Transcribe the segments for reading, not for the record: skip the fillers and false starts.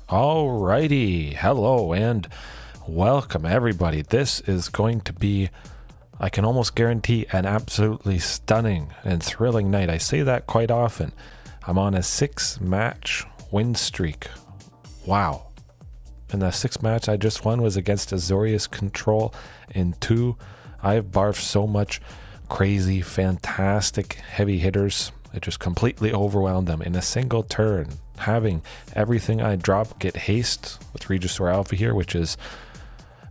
Alrighty, hello and welcome everybody. This is going to be, I can almost guarantee, an absolutely stunning and thrilling night. I say that quite often. I'm on a 6-match win streak. Wow. And the 6th match I just won was against Azorius Control in 2. I've barfed so much crazy, fantastic heavy hitters. It just completely overwhelmed them in a single turn. Having everything I drop get haste with Regisaur Alpha here, which is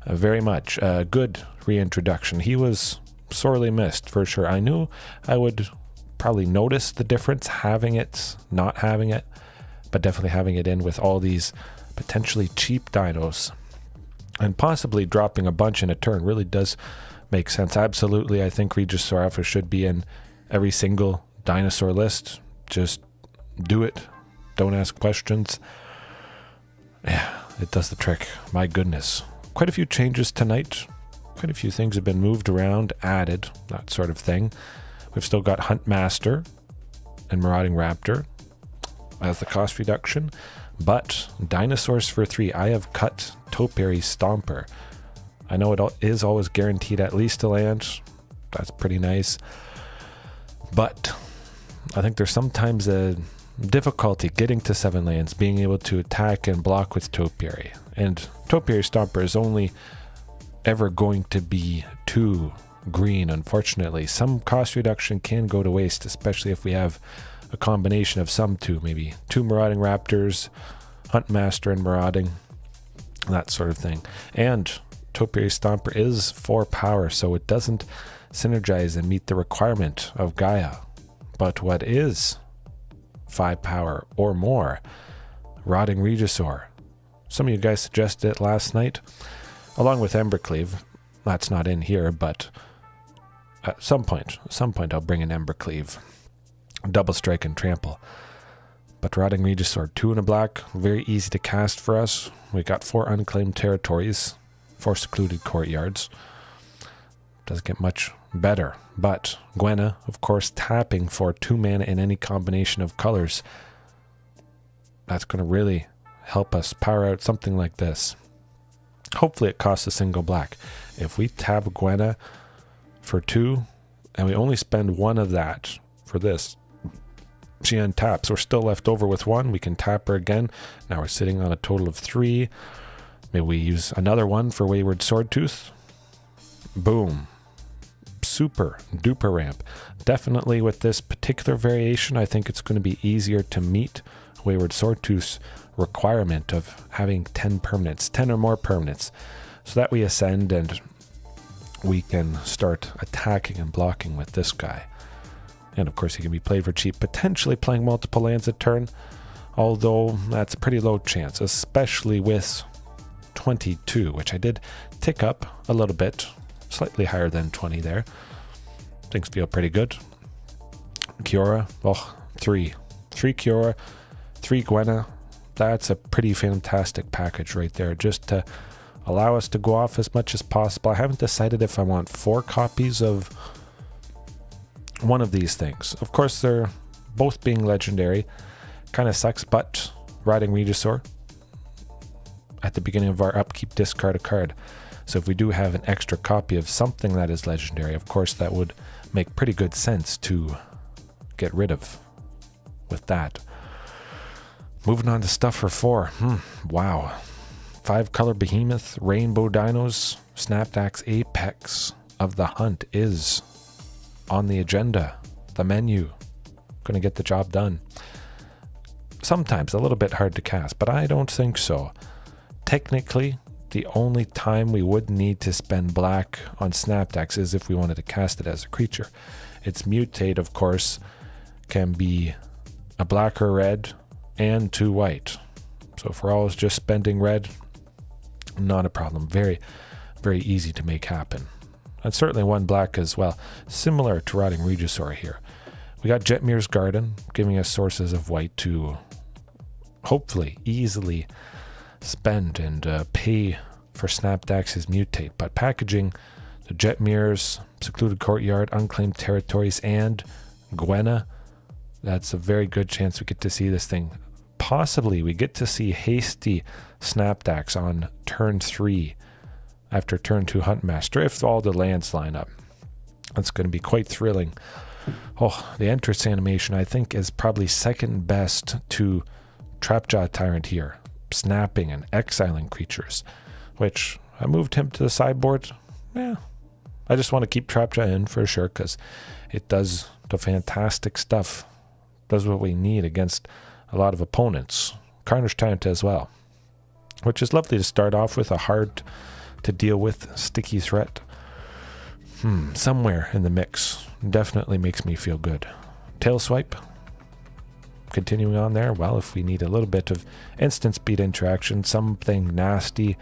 very much a good reintroduction. He was sorely missed for sure. I knew I would probably notice the difference having it, not having it, but definitely having it in with all these potentially cheap dinos and possibly dropping a bunch in a turn really does make sense. Absolutely, I think Regisaur Alpha should be in every single dinosaur list. Just do it. Don't ask questions. Yeah, it does the trick. My goodness. Quite a few changes tonight. Quite a few things have been moved around, added, that sort of thing. We've still got Huntmaster and Marauding Raptor as the cost reduction. But dinosaurs for 3. I have cut Topiary Stomper. I know it is always guaranteed at least a land. That's pretty nice. But I think there's sometimes a difficulty getting to 7 lands, being able to attack and block with Topiary. And Topiary Stomper is only ever going to be 2 green, unfortunately. Some cost reduction can go to waste, especially if we have a combination of some 2, maybe 2 Marauding Raptors, Huntmaster and Marauding, that sort of thing. And Topiary Stomper is 4 power, so it doesn't synergize and meet the requirement of Gaea. But what is 5 power or more? Rotting Regisaur. Some of you guys suggested it last night, along with Embercleave. That's not in here, but at some point I'll bring in Embercleave. Double strike and trample. But Rotting Regisaur, 2 and a black, very easy to cast for us. We got 4 Unclaimed Territories, 4 Secluded Courtyards. Doesn't get much better. But Gwenna, of course, tapping for 2 mana in any combination of colors. That's going to really help us power out something like this. Hopefully it costs a single black. If we tap Gwenna for 2, and we only spend 1 of that for this, she untaps. We're still left over with 1. We can tap her again. Now we're sitting on a total of 3. Maybe we use another one for Wayward Swordtooth. Boom. Super duper ramp. Definitely with this particular variation, I think it's going to be easier to meet Wayward Swordtooth's requirement of having 10 permanents, 10 or more permanents, so that we ascend and we can start attacking and blocking with this guy. And of course he can be played for cheap, potentially playing multiple lands a turn, although that's a pretty low chance, especially with 22, which I did tick up a little bit, slightly higher than 20 there. Things feel pretty good. Kiora, 3 Kiora, 3 Gwenna. That's a pretty fantastic package right there, just to allow us to go off as much as possible. I haven't decided if I want 4 copies of one of these things. Of course, they're both being legendary. Kind of sucks, but Rotting Regisaur, at the beginning of our upkeep, discard a card. So if we do have an extra copy of something that is legendary, of course that would make pretty good sense to get rid of with that. Moving on to stuff for 4. Wow. 5 color Behemoth, Rainbow Dinos, Snapdax Apex of the Hunt is on the agenda, the menu. Gonna get the job done. Sometimes a little bit hard to cast, but I don't think so. Technically, the only time we would need to spend black on Snapdax is if we wanted to cast it as a creature. Its mutate, of course, can be a black or red and 2 white. So if we're always just spending red, not a problem. Very, very easy to make happen. And certainly 1 black as well. Similar to Rotting Regisaur here. We got Jetmir's Garden, giving us sources of white to hopefully easily spend and pay for Snapdax's mutate. But packaging the Jetmir's, Secluded Courtyard, Unclaimed Territories, and Gwenna, that's a very good chance we get to see this thing possibly we get to see hasty Snapdax on turn 3 after turn 2 Huntmaster if all the lands line up. That's going to be quite thrilling. Oh, the entrance animation I think is probably second best to Trapjaw Tyrant here, snapping and exiling creatures, which I moved him to the sideboard. Yeah, I just want to keep Trapjaw in for sure because it does the fantastic stuff, does what we need against a lot of opponents. Carnage Tyrant as well, which is lovely to start off with, a hard to deal with sticky threat. Somewhere in the mix. Definitely makes me feel good. Tail Swipe. Continuing on there. Well, if we need a little bit of instant speed interaction, something nasty,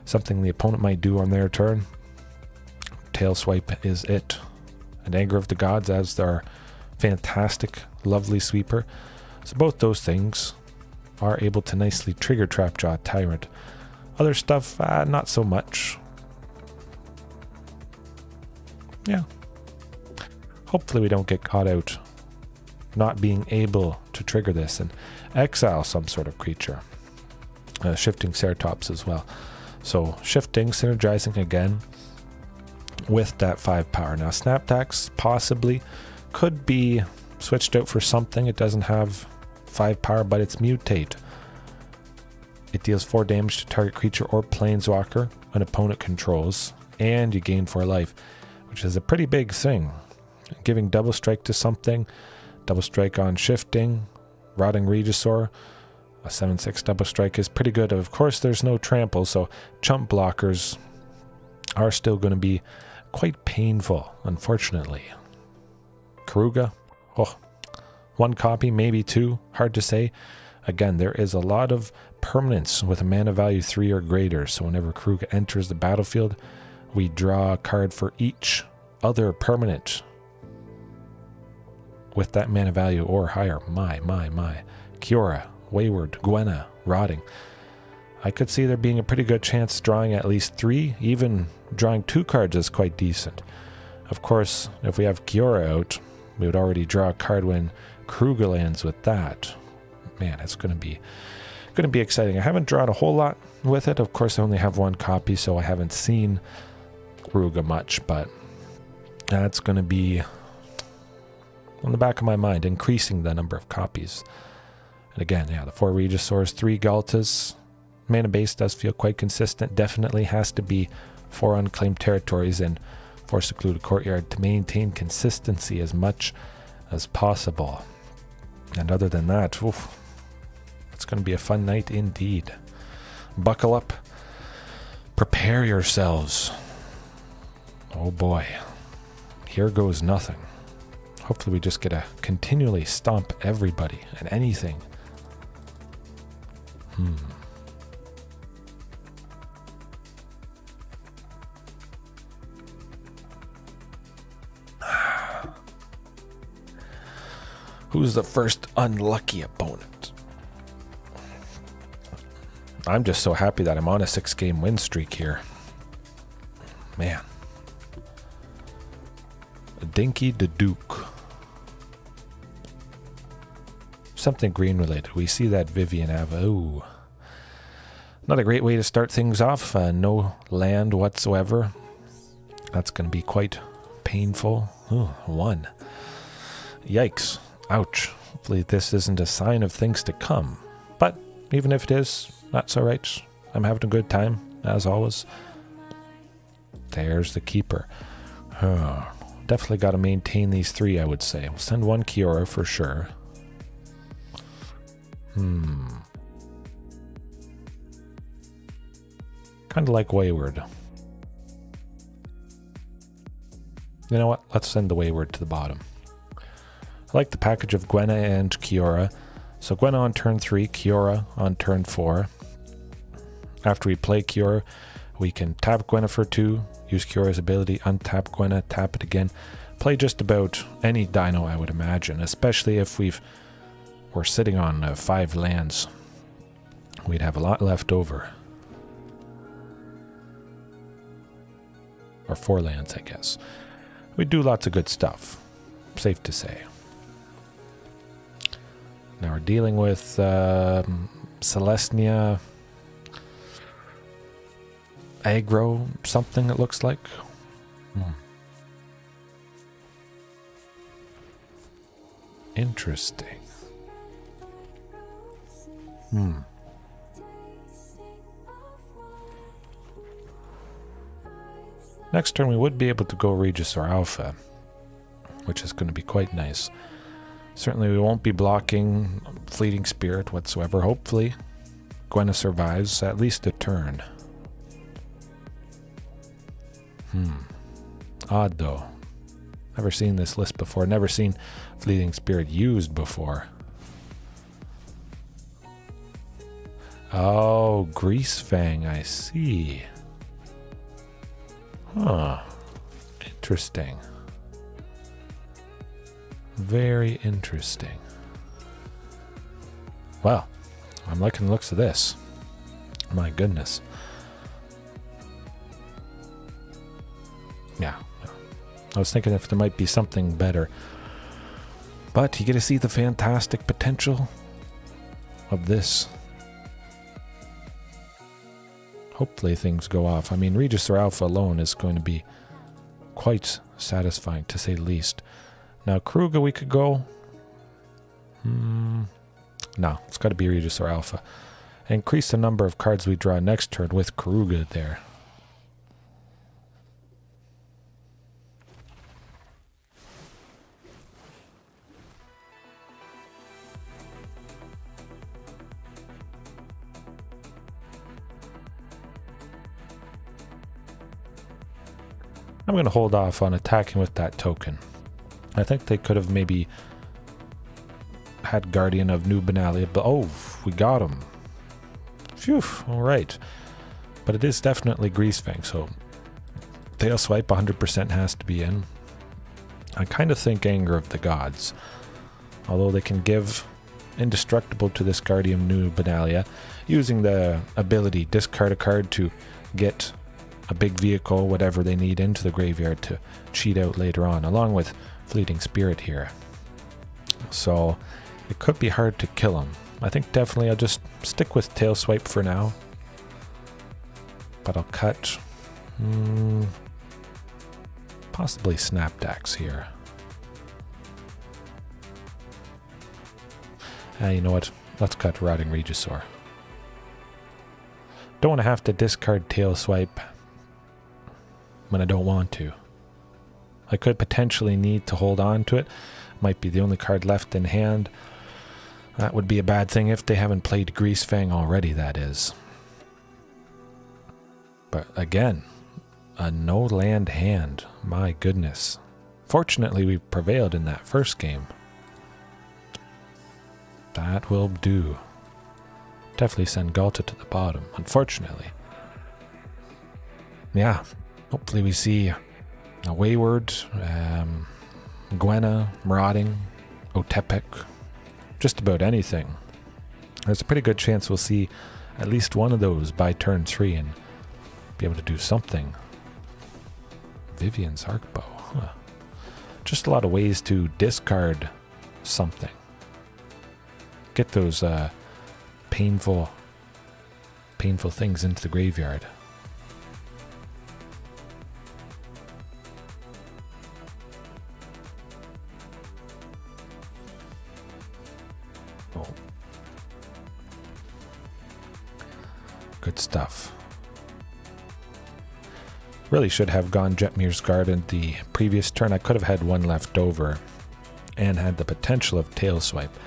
something the opponent might do on their turn, Tail Swipe is it. And Anger of the Gods as their fantastic, lovely sweeper. So both those things are able to nicely trigger Trapjaw Tyrant. Other stuff, not so much. Yeah. Hopefully we don't get caught out not being able to trigger this and exile some sort of creature. Shifting Ceratops as well. So shifting, synergizing again with that 5 power. Now Snapdax possibly could be switched out for something. It doesn't have 5 power, but it's Mutate. It deals 4 damage to target creature or planeswalker an opponent controls, and you gain 4 life, which is a pretty big thing. Giving double strike to something, double strike on shifting, Rotting Regisaur, a 7/6 double strike is pretty good. Of course, there's no trample, so chump blockers are still going to be quite painful, unfortunately. Keruga, 1 copy, maybe 2, hard to say. Again, there is a lot of permanence with a mana value 3 or greater, so whenever Keruga enters the battlefield, we draw a card for each other permanent with that mana value or higher. My. Kiora, Wayward, Gwenna, Rotting. I could see there being a pretty good chance drawing at least 3, even drawing 2 cards is quite decent. Of course, if we have Kiora out, we would already draw a card when Keruga lands with that. Man, it's going to be exciting. I haven't drawn a whole lot with it. Of course, I only have 1 copy, so I haven't seen Keruga much, but that's going to be on the back of my mind, increasing the number of copies. And again, yeah, the 4 Regisaurs, 3 Ghaltas. Mana base does feel quite consistent. Definitely has to be 4 Unclaimed Territories and 4 Secluded Courtyard to maintain consistency as much as possible. And other than that, it's going to be a fun night indeed. Buckle up. Prepare yourselves. Oh boy. Here goes nothing. Hopefully we just get to continually stomp everybody and anything. Who's the first unlucky opponent? I'm just so happy that I'm on a 6-game win streak here. Man. Dinky the Duke. Something green related. We see that Vivian Ava. Ooh. Not a great way to start things off. No land whatsoever. That's going to be quite painful. Ooh, 1. Yikes. Ouch. Hopefully this isn't a sign of things to come. But even if it is, that's alright. I'm having a good time, as always. There's the keeper. Definitely got to maintain these 3, I would say. We'll send 1 Kiora for sure. Kind of like Wayward. You know what? Let's send the Wayward to the bottom. I like the package of Gwenna and Kiora. So Gwenna on turn 3, Kiora on turn 4. After we play Kiora, we can tap Gwenna for 2, use Kiora's ability, untap Gwenna, tap it again. Play just about any Dino, I would imagine, especially if we're sitting on 5 lands. We'd have a lot left over. Or 4 lands, I guess. We do lots of good stuff. Safe to say. Now we're dealing with Celestia aggro something, it looks like. Interesting. Next turn we would be able to go Regisaur Alpha, which is going to be quite nice. Certainly we won't be blocking Fleeting Spirit whatsoever. Hopefully Gwenna survives at least a turn. Odd though. Never seen this list before. Never seen Fleeting Spirit used before. Oh, Greasefang, I see. Huh. Interesting. Very interesting. Well, I'm liking the looks of this. My goodness. Yeah. I was thinking if there might be something better. But you get to see the fantastic potential of this. Hopefully things go off. I mean, Regisaur Alpha alone is going to be quite satisfying, to say the least. Now, Keruga we could go. No, it's got to be Regisaur Alpha. Increase the number of cards we draw next turn with Keruga there. I'm going to hold off on attacking with that token. I think they could have maybe had Guardian of New Benalia, but oh, we got him. Phew, alright. But it is definitely Greasefang, so Tail Swipe 100% has to be in. I kind of think Anger of the Gods. Although they can give Indestructible to this Guardian of New Benalia, using the ability discard a card to get a big vehicle, whatever they need, into the graveyard to cheat out later on, along with Fleeting Spirit here. So it could be hard to kill him. I think definitely I'll just stick with Tail Swipe for now. But I'll cut possibly Snapdax here. You know what? Let's cut Rotting Regisaur. Don't want to have to discard Tail Swipe when I don't want to. I could potentially need to hold on to it. Might be the only card left in hand. That would be a bad thing if they haven't played Greasefang already, that is. But again, a no land hand. My goodness. Fortunately, we prevailed in that first game. That will do. Definitely send Ghalta to the bottom, unfortunately. Yeah, hopefully we see a Wayward, Gwenna, Marauding, Otepec, just about anything. There's a pretty good chance we'll see at least one of those by turn 3 and be able to do something. Vivian's Arcbow, huh. Just a lot of ways to discard something. Get those painful things into the graveyard. Oh. Good stuff. Really should have gone Jetmir's Guard in the previous turn. I could have had one left over and had the potential of Tail Swipe.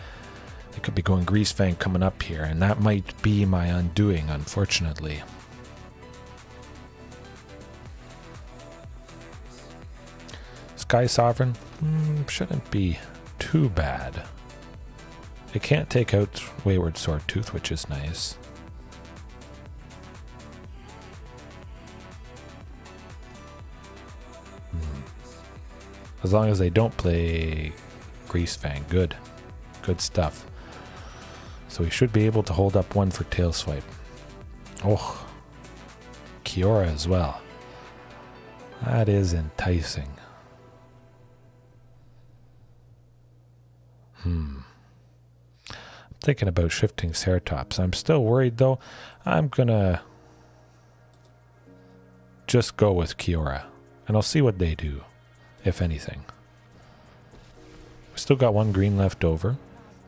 It could be going Greasefang coming up here, and that might be my undoing, unfortunately. Sky Sovereign shouldn't be too bad. It can't take out Wayward Swordtooth, which is nice. As long as they don't play Greasefang, good. Good stuff. So we should be able to hold up one for Tail Swipe. Oh, Kiora as well. That is enticing. Thinking about Shifting Ceratops. I'm still worried though. I'm gonna just go with Kiora. And I'll see what they do, if anything. We still got one green left over.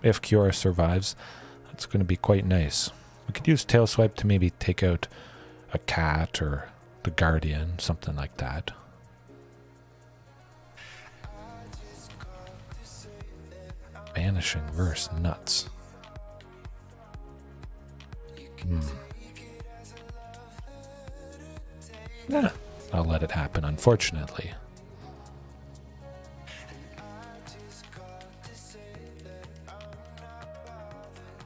If Kiora survives, that's going to be quite nice. We could use Tail Swipe to maybe take out a cat or the Guardian, something like that. Vanishing verse nuts. Nah, I'll let it happen, unfortunately.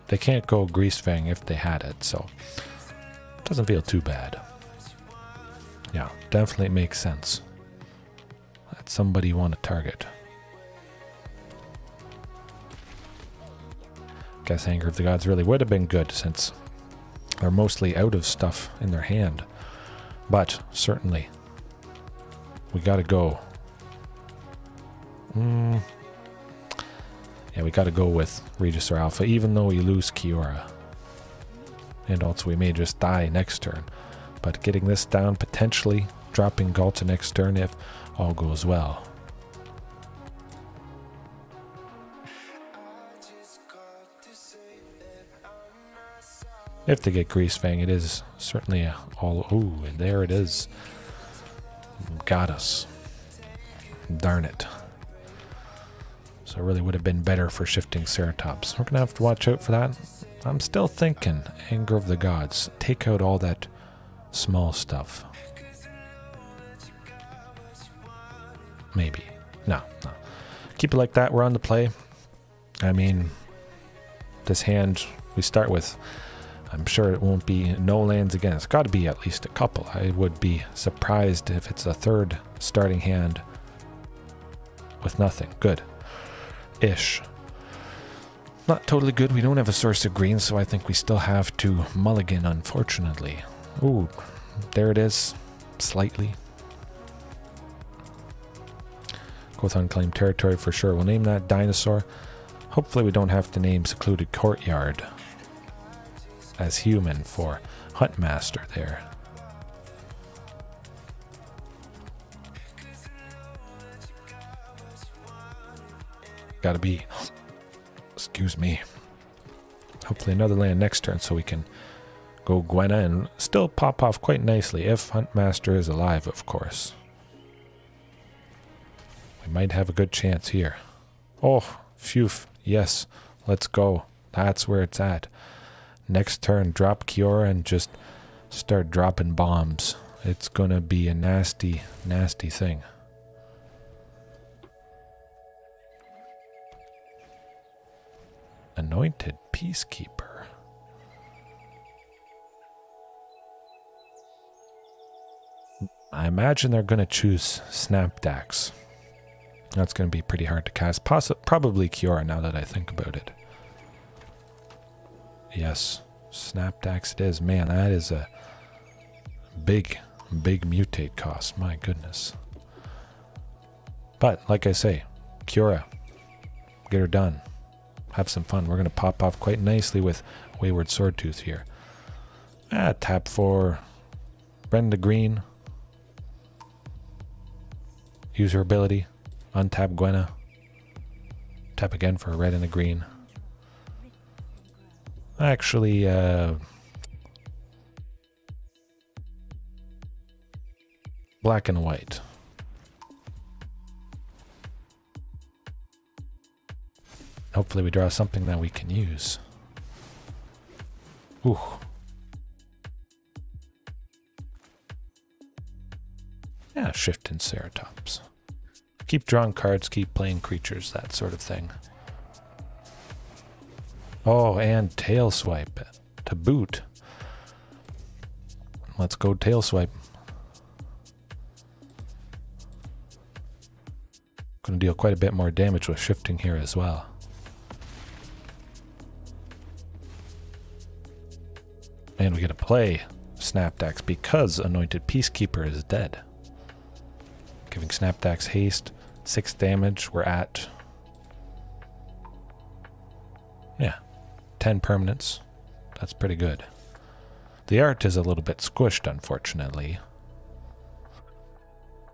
They can't go Greasefang if they had it, so it doesn't feel too bad. Yeah, definitely makes sense. That's somebody you want to target. Guess Anger of the Gods really would have been good since they're mostly out of stuff in their hand. But certainly, we gotta go. Yeah, we gotta go with Regisaur Alpha, even though we lose Kiora. And also we may just die next turn. But getting this down, potentially dropping Ghalta next turn if all goes well. If they get Greasefang, it is certainly all... Ooh, and there it is. Got us. Darn it. So it really would have been better for Shifting Ceratops. We're going to have to watch out for that. I'm still thinking Anger of the Gods. Take out all that small stuff. Maybe. No. Keep it like that. We're on the play. I mean, this hand we start with... I'm sure it won't be no lands again. It's got to be at least a couple. I would be surprised if it's a third starting hand with nothing. Good. Ish. Not totally good. We don't have a source of green, so I think we still have to mulligan, unfortunately. Ooh, there it is. Slightly. Go with Unclaimed Territory for sure. We'll name that Dinosaur. Hopefully we don't have to name Secluded Courtyard as human for Huntmaster there. Gotta be. Excuse me. Hopefully another land next turn so we can go Gwenna and still pop off quite nicely if Huntmaster is alive, of course. We might have a good chance here. Oh, phew. Yes, let's go. That's where it's at. Next turn, drop Kiora and just start dropping bombs. It's gonna be a nasty, nasty thing. Anointed Peacekeeper. I imagine they're gonna choose Snapdax. That's gonna be pretty hard to cast. Probably Kiora now that I think about it. Yes, Snapdax it is. Man, that is a big mutate cost. My goodness. But, like I say, Kiora, get her done. Have some fun. We're going to pop off quite nicely with Wayward Swordtooth here. Tap for Brenda Green. Use her ability. Untap Gwenna. Tap again for a red and a green. Actually, black and white. Hopefully we draw something that we can use. Ooh. Yeah, Shifting Ceratops. Keep drawing cards, keep playing creatures, that sort of thing. Oh, and Tail Swipe to boot. Let's go Tail Swipe. Going to deal quite a bit more damage with shifting here as well. And we get to play Snapdax because Anointed Peacekeeper is dead. Giving Snapdax haste, 6 damage. We're at... yeah. 10 permanents. That's pretty good. The art is a little bit squished, unfortunately.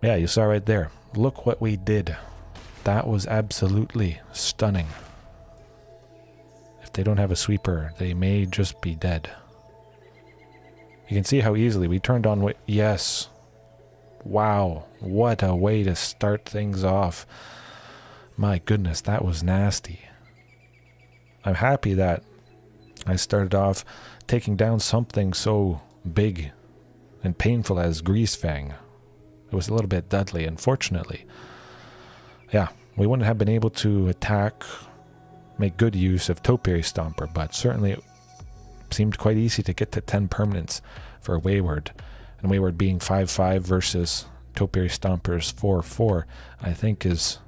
Yeah, you saw right there. Look what we did. That was absolutely stunning. If they don't have a sweeper, they may just be dead. You can see how easily we turned on... Yes. Wow. What a way to start things off. My goodness, that was nasty. I'm happy that I started off taking down something so big and painful as Greasefang. It was a little bit deadly, unfortunately. Yeah, we wouldn't have been able to attack, make good use of Topiary Stomper, but certainly it seemed quite easy to get to 10 permanents for Wayward. And Wayward being 5-5 versus Topiary Stomper's 4-4, I think is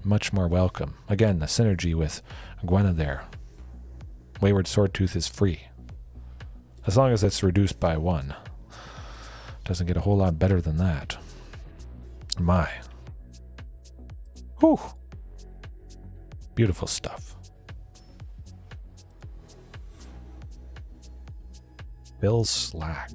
much more welcome. Again, the synergy with Gwenna there. Wayward Swordtooth is free. As long as it's reduced by 1. Doesn't get a whole lot better than that. My. Whew. Beautiful stuff. Bill Slack.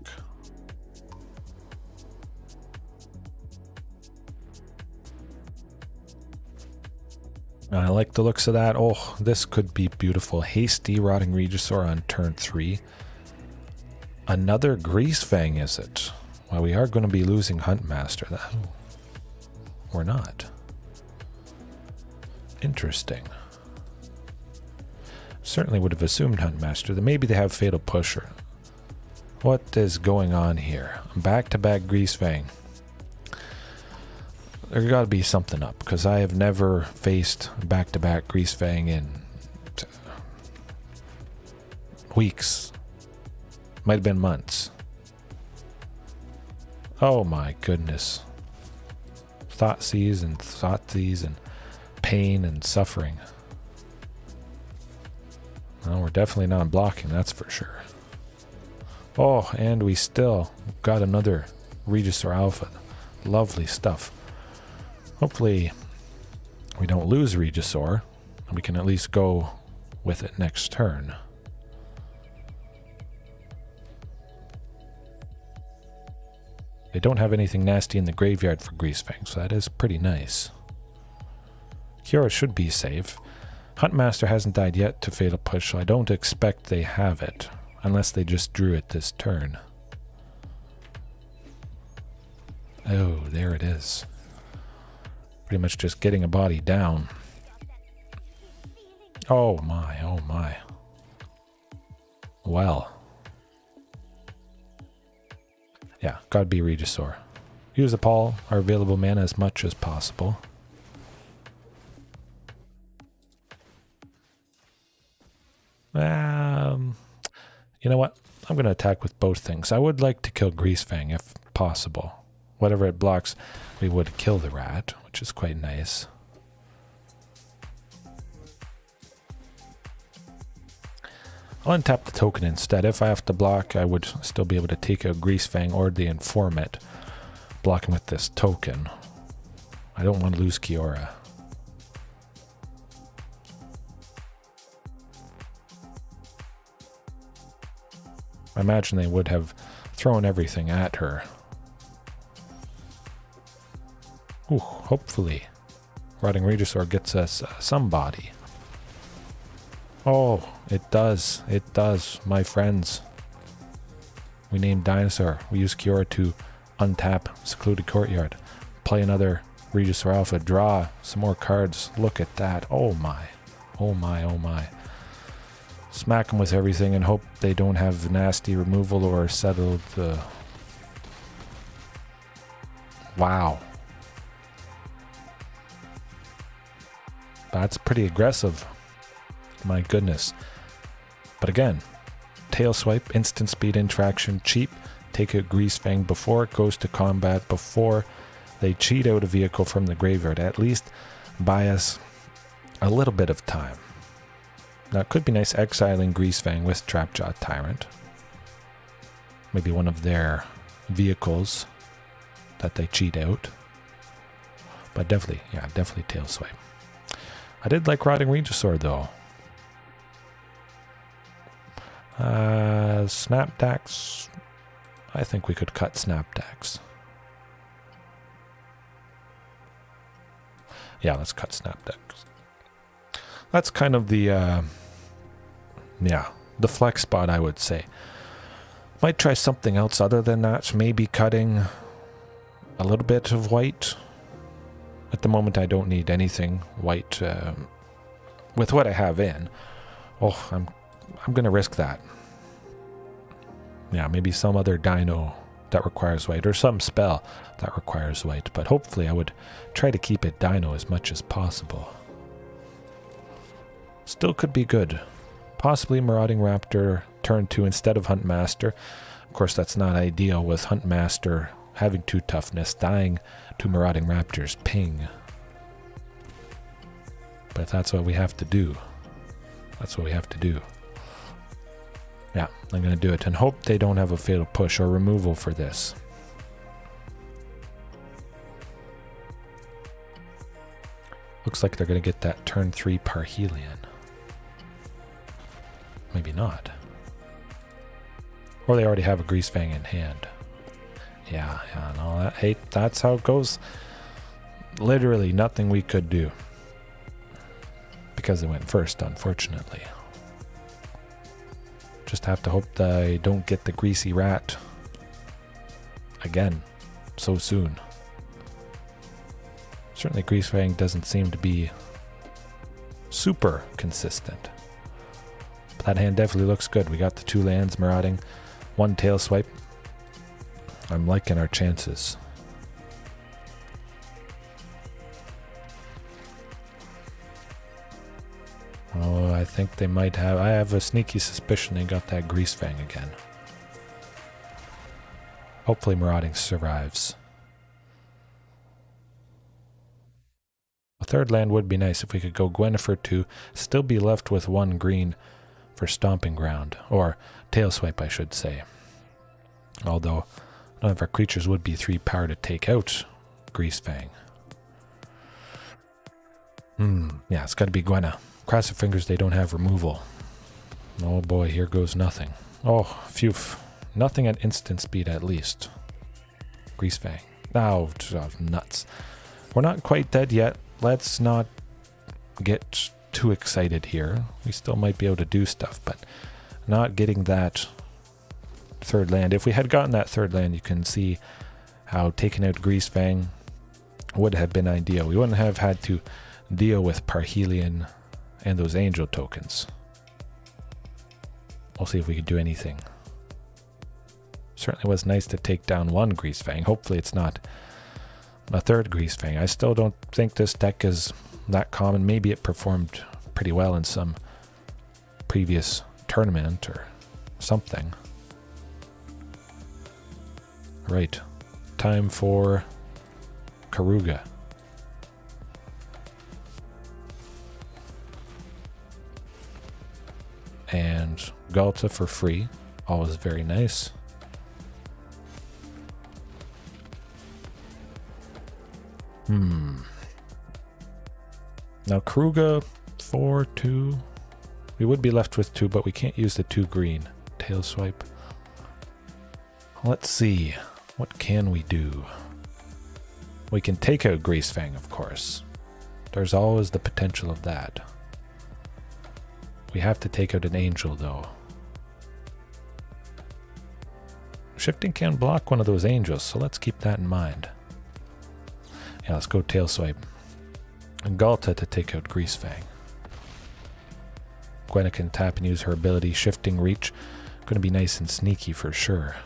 I like the looks of that. Oh, this could be beautiful. Hasty Rotting Regisaur on turn 3. Another Greasefang, is it? Well, we are going to be losing Huntmaster. Or not. Interesting. Certainly would have assumed Huntmaster. That maybe they have Fatal Pusher. What is going on here? Back-to-back Greasefang. There got to be something up, because I have never faced back-to-back Greasefang in weeks. Might have been months. Oh my goodness. Thoughtseize and pain and suffering. Well, we're definitely not blocking, that's for sure. Oh, and we still got another Regisaur Alpha. Lovely stuff. Hopefully we don't lose Regisaur, and we can at least go with it next turn. They don't have anything nasty in the graveyard for Greasefang, so that is pretty nice. Kiora should be safe. Huntmaster hasn't died yet to Fatal Push, so I don't expect they have it, unless they just drew it this turn. Oh, there it is. Pretty much just getting a body down. Oh my, oh my. Well. Yeah, gotta be Regisaur. Use the Paul, our available mana, as much as possible. You know what? I'm going to attack with both things. I would like to kill Greasefang if possible. Whatever it blocks, we would kill the rat, which is quite nice. I'll untap the token instead. If I have to block, I would still be able to take out Greasefang or the Informant, blocking with this token. I don't want to lose Kiora. I imagine they would have thrown everything at her. Ooh, hopefully Rotting Regisaur gets us somebody. Oh, it does. It does, my friends. We named Dinosaur. We use Kiora to untap Secluded Courtyard. Play another Regisaur Alpha. Draw some more cards. Look at that. Oh my. Oh my, oh my. Smack them with everything and hope they don't have nasty removal or settled the... Wow. That's pretty aggressive. My goodness. But again, tail swipe, instant speed interaction, cheap. Take out Greasefang before it goes to combat, before they cheat out a vehicle from the graveyard. At least buy us a little bit of time. Now it could be nice exiling Greasefang with Trapjaw Tyrant. Maybe one of their vehicles that they cheat out. But definitely, yeah, definitely tail swipe. I did like Rotting Regisaur though. Snapdax. I think we could cut Snapdax. Yeah, let's cut Snapdax. That's kind of the, the flex spot, I would say. Might try something else other than that. Maybe cutting a little bit of white. At the moment, I don't need anything white with what I have in. Oh, I'm going to risk that. Yeah, maybe some other dino that requires white, or some spell that requires white. But hopefully I would try to keep it dino as much as possible. Still could be good. Possibly Marauding Raptor turn 2 instead of Huntmaster. Of course, that's not ideal with Huntmaster having 2 toughness, dying to Marauding Raptor's ping. But if that's what we have to do, that's what we have to do. Yeah, I'm going to do it and hope they don't have a fatal push or removal for this. Looks like they're going to get that turn 3 Parhelion. Maybe not. Or they already have a Greasefang in hand. Yeah, no, that's how it goes. Literally nothing we could do. Because they went first, unfortunately. Just have to hope they don't get the greasy rat again so soon. Certainly Greasefang doesn't seem to be super consistent. But that hand definitely looks good. We got the 2 lands, Marauding, 1 tail swipe. I'm liking our chances. Oh, I think they might have... I have a sneaky suspicion they got that Greasefang again. Hopefully Marauding survives. A 3rd land would be nice if we could go Gwenna for 2, still be left with 1 green for Stomping Ground. Or Tail Swipe, I should say. Although, none of our creatures would be 3 power to take out Greasefang. Yeah, it's got to be Gwenna. Cross your fingers they don't have removal. Oh boy, here goes nothing. Oh, phew. Nothing at instant speed at least. Greasefang. Oh, nuts. We're not quite dead yet. Let's not get too excited here. We still might be able to do stuff, but not getting that 3rd land. If we had gotten that 3rd land, you can see how taking out Greasefang would have been ideal. We wouldn't have had to deal with Parhelion and those angel tokens. We'll see if we could do anything. Certainly was nice to take down 1 Greasefang. Hopefully it's not a 3rd Greasefang. I still don't think this deck is that common. Maybe it performed pretty well in some previous tournament or something. Right. Time for Keruga. And Ghalta for free. Always very nice. Now Keruga for 2. We would be left with 2, but we can't use the 2 green. Tail swipe. Let's see. What can we do? We can take out Greasefang, of course. There's always the potential of that. We have to take out an angel, though. Shifting can block one of those angels, so let's keep that in mind. Yeah, let's go tail swipe. And Ghalta to take out Greasefang. Gwenna can tap and use her ability, Shifting Reach. Going to be nice and sneaky for sure.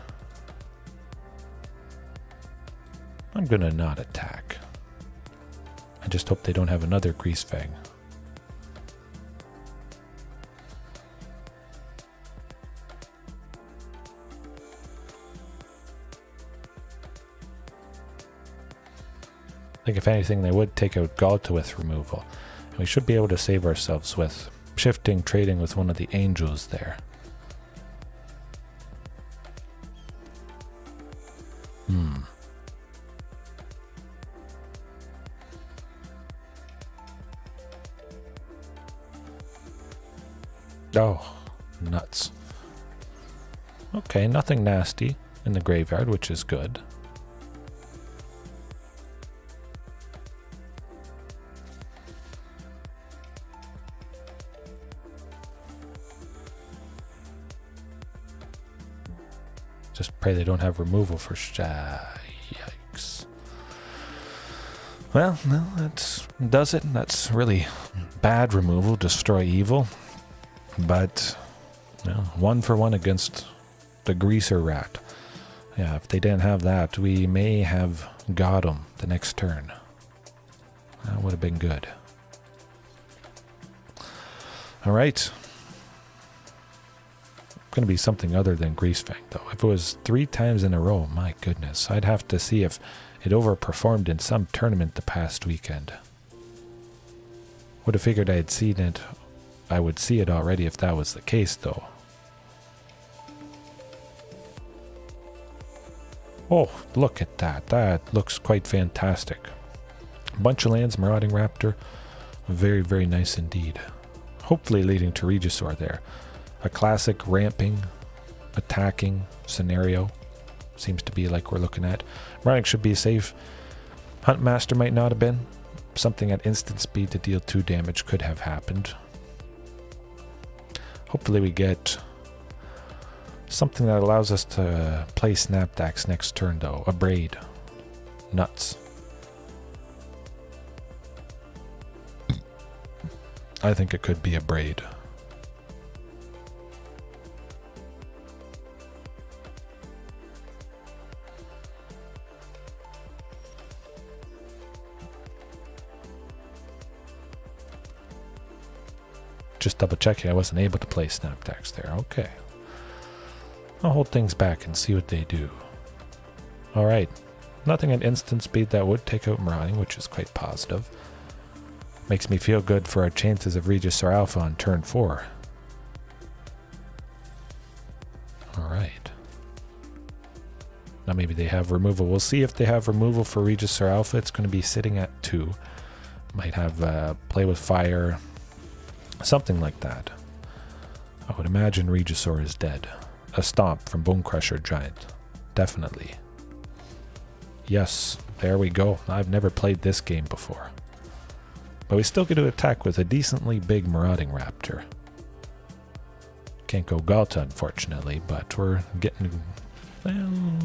I'm going to not attack. I just hope they don't have another Greasefang. I think if anything they would take out Ghalta with removal. And we should be able to save ourselves with shifting, trading with one of the angels there. Oh, nuts. Okay, nothing nasty in the graveyard, which is good. Just pray they don't have removal for yikes. Well, no, that does it. That's really bad removal, destroy evil. But, no, 1-for-1 against the Greaser Rat. Yeah, if they didn't have that, we may have got him the next turn. That would have been good. Alright. Going to be something other than Greasefang, though. If it was 3 times in a row, my goodness, I'd have to see if it overperformed in some tournament the past weekend. Would have figured I had seen it. I would see it already if that was the case, though. Oh, look at that. That looks quite fantastic. A bunch of lands, Marauding Raptor. Very, very nice indeed. Hopefully leading to Regisaur there. A classic ramping, attacking scenario. Seems to be like we're looking at. Marauding should be safe. Huntmaster might not have been. Something at instant speed to deal 2 damage could have happened. Hopefully we get something that allows us to play Snapdax next turn, though. A Braid. Nuts. I think it could be a Braid. Just double checking I wasn't able to play Snapdax there. Okay. I'll hold things back and see what they do. Alright. Nothing at instant speed that would take out Marauding, which is quite positive. Makes me feel good for our chances of Regisaur Alpha on turn 4. Alright. Now maybe they have removal. We'll see if they have removal for Regisaur Alpha. It's going to be sitting at 2. Might have play with fire. Something like that. I would imagine Regisaur is dead. A stomp from Bone Crusher Giant. Definitely. Yes, there we go. I've never played this game before. But we still get to attack with a decently big Marauding Raptor. Can't go Ghalta, unfortunately, but we're getting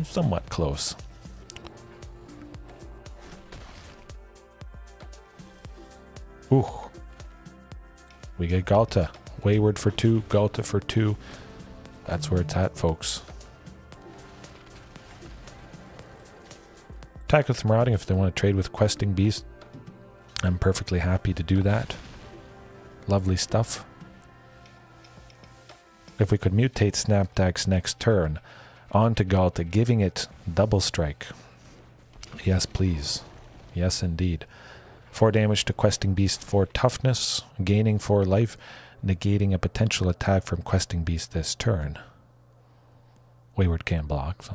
somewhat close. Ooh. We get Ghalta. Wayward for 2, Ghalta for 2. That's where it's at, folks. Attack with Marauding if they want to trade with Questing Beast. I'm perfectly happy to do that. Lovely stuff. If we could mutate Snapdax next turn onto Ghalta, giving it double strike. Yes, please. Yes, indeed. 4 damage to Questing Beast, 4 toughness, gaining 4 life, negating a potential attack from Questing Beast this turn. Wayward can't block, so.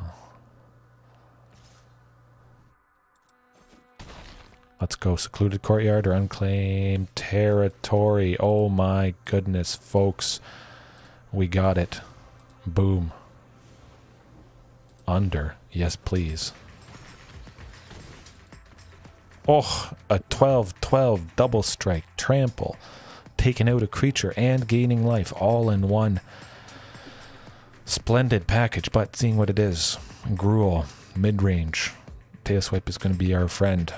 Let's go Secluded Courtyard or Unclaimed Territory. Oh my goodness, folks. We got it. Boom. Under. Yes, please. Oh, a 12-12 double strike trample. Taking out a creature and gaining life all in one. Splendid package, but seeing what it is. Gruel, mid-range. Tail Swipe is going to be our friend.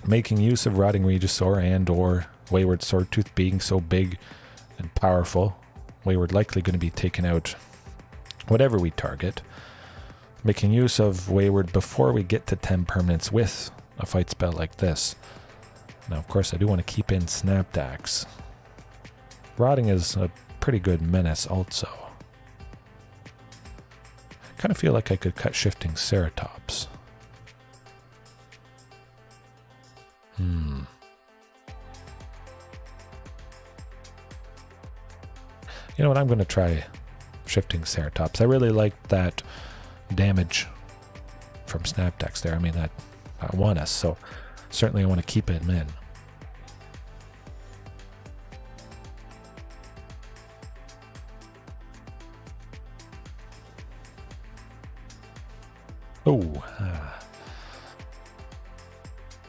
Making use of Rotting Regisaur and or Wayward Swordtooth being so big and powerful. Wayward likely going to be taking out whatever we target. Making use of Wayward before we get to 10 permanents with a fight spell like this. Now, of course, I do want to keep in Snapdax. Rotting is a pretty good menace also. Kind of feel like I could cut Shifting Ceratops. You know what? I'm going to try Shifting Ceratops. I really like that damage from Snapdax there. I mean, that won us, so certainly I want to keep it in. Oh,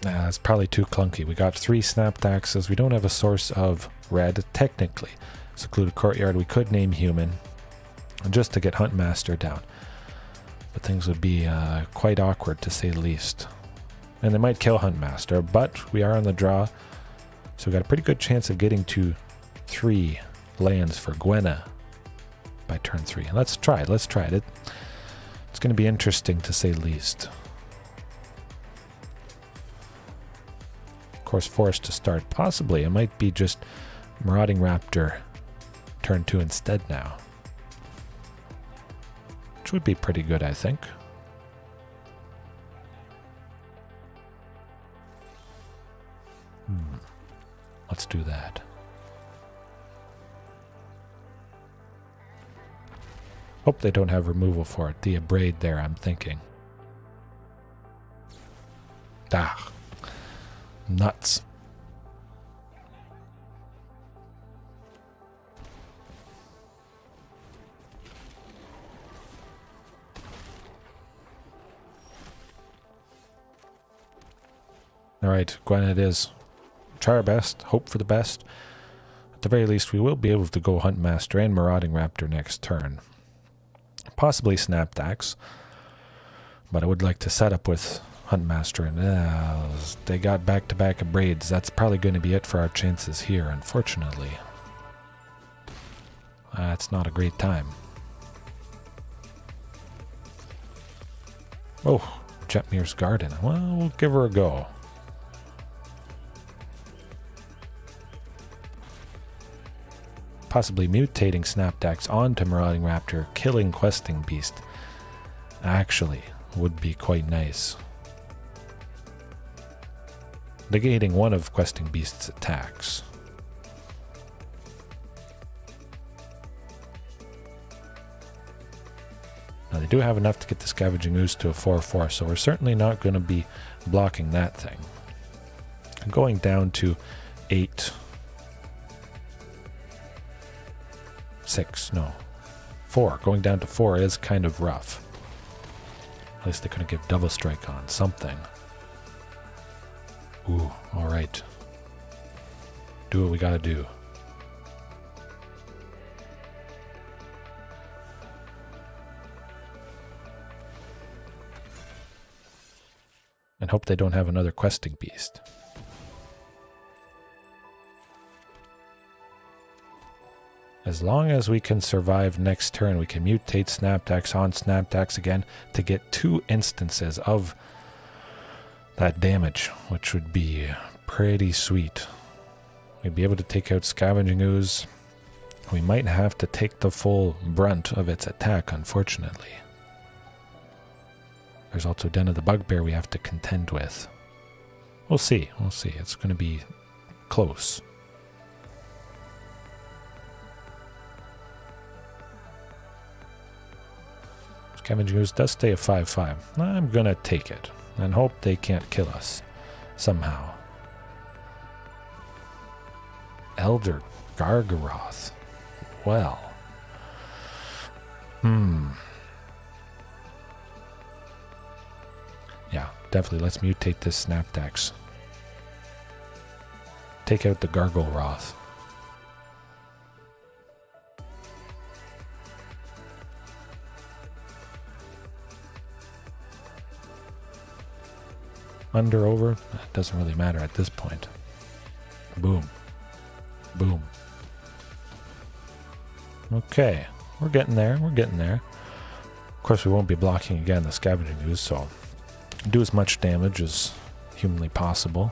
that's probably too clunky. We got 3 Snapdaxes. We don't have a source of red, technically. Secluded Courtyard, we could name human, just to get Huntmaster down. But things would be quite awkward, to say the least. And they might kill Huntmaster, but we are on the draw. So we got a pretty good chance of getting to 3 lands for Gwenna by turn 3. Let's try it. Let's try it. It's going to be interesting, to say the least. Of course, forced to start. Possibly. It might be just Marauding Raptor turn 2 instead now. Which would be pretty good, I think. Let's do that. Hope they don't have removal for it. The abrade there, I'm thinking. Ah. Nuts. Alright, Gwenna it is. Try our best, hope for the best. At the very least, we will be able to go Huntmaster and Marauding Raptor next turn. Possibly Snapdax. But I would like to set up with Huntmaster, and they got back-to-back abrades. That's probably going to be it for our chances here, unfortunately. It's not a great time. Oh, Jetmir's Garden. Well, we'll give her a go. Possibly mutating Snapdax onto Marauding Raptor, killing Questing Beast, actually would be quite nice. Negating one of Questing Beast's attacks. Now they do have enough to get the Scavenging Ooze to a 4/4, so we're certainly not going to be blocking that thing. Going down to 8. 6, no. 4. Going down to 4 is kind of rough. At least they couldn't give double strike on something. Ooh, alright. Do what we gotta do. And hope they don't have another Questing Beast. As long as we can survive next turn, we can mutate Snapdax on Snapdax again to get 2 instances of that damage, which would be pretty sweet. We'd be able to take out Scavenging Ooze. We might have to take the full brunt of its attack, unfortunately. There's also Den of the Bugbear we have to contend with. We'll see. We'll see. It's going to be close. Scavenging Ooze does stay a 5/5. I'm going to take it and hope they can't kill us somehow. Elder Gargaroth. Well. Yeah, definitely. Let's mutate this Snapdax. Take out the Gargleroth. Under, over, it doesn't really matter at this point. Boom. Boom. Okay, we're getting there, we're getting there. Of course, we won't be blocking again the Scavenging Ooze, so do as much damage as humanly possible.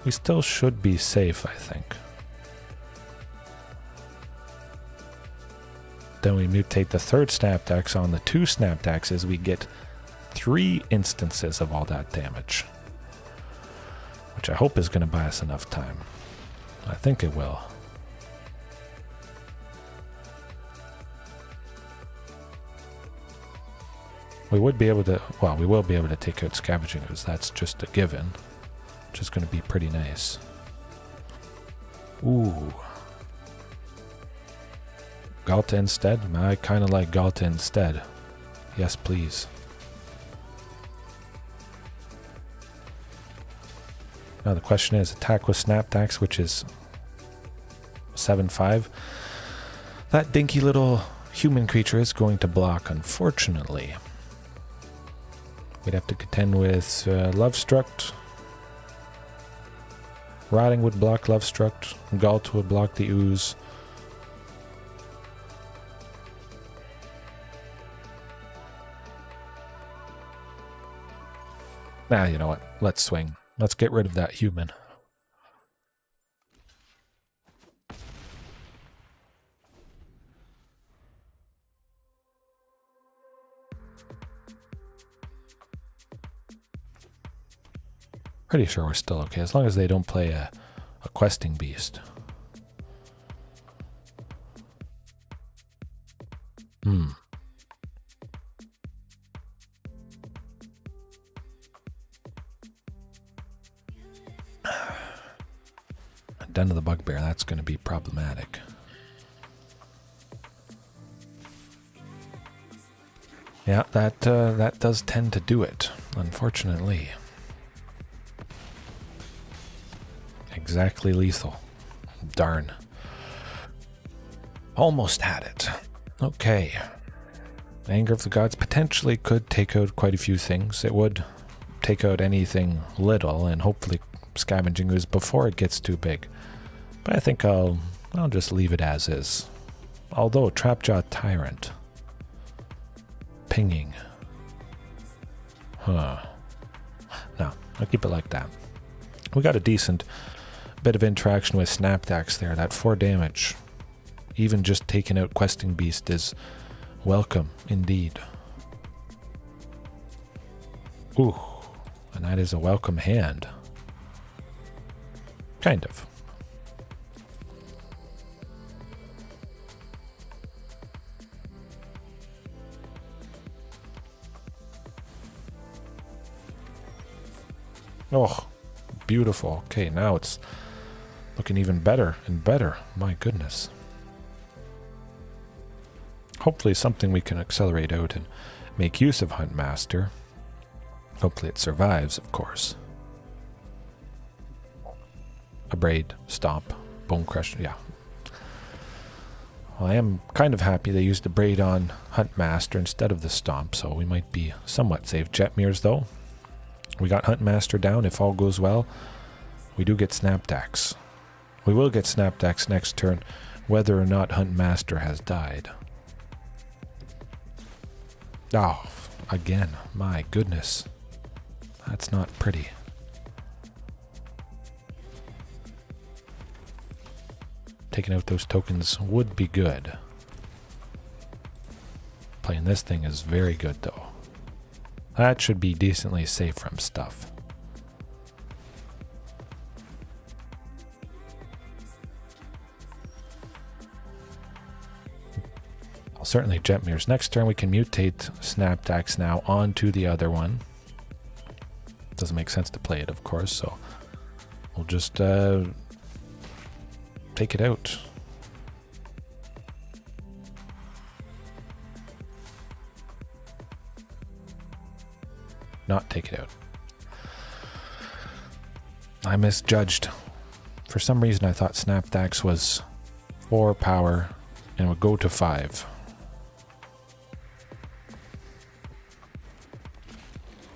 We still should be safe, I think. Then we mutate the third Snapdax on the 2 Snapdaxes. We get 3 instances of all that damage, which I hope is going to buy us enough time. I think it will. We would be able to, well, we will be able to take out Scavenging Ooze. That's just a given, which is going to be pretty nice. Ooh. Ghalta instead? I kind of like Ghalta instead. Yes, please. Now the question is, attack with Snapdax, which is 7-5. That dinky little human creature is going to block, unfortunately. We'd have to contend with Lovestruck. Rotting would block Lovestruck. Ghalta would block the Ooze. Nah, you know what? Let's swing. Let's get rid of that human. Pretty sure we're still okay, as long as they don't play a questing beast. Den of the Bugbear, that's going to be problematic. Yeah, that does tend to do it, unfortunately. Exactly lethal. Darn. Almost had it. Okay. Anger of the Gods potentially could take out quite a few things. It would take out anything little, and hopefully Scavenging Ooze before it gets too big. But I think I'll just leave it as is. Although Trapjaw Tyrant. Pinging. No, I'll keep it like that. We got a decent bit of interaction with Snapdax there. That 4 damage. Even just taking out Questing Beast is welcome indeed. Ooh, and that is a welcome hand. Kind of. Oh, beautiful. Okay, now it's looking even better and better. My goodness. Hopefully something we can accelerate out and make use of Huntmaster. Hopefully it survives, of course. Abrade, Stomp, Bone Crusher, yeah. Well, I am kind of happy they used Abrade on Huntmaster instead of the Stomp, so we might be somewhat safe. Jetmir's, though. We got Huntmaster down. If all goes well, we do get Snapdax. We will get Snapdax next turn, whether or not Huntmaster has died. Oh, again. My goodness. That's not pretty. Taking out those tokens would be good. Playing this thing is very good, though. That should be decently safe from stuff. Well, certainly Jetmir's. Next turn we can mutate Snapdax now onto the other one. Doesn't make sense to play it, of course, so we'll just take it out. Not take it out. I misjudged. For some reason I thought Snapdax was 4 power and would go to 5.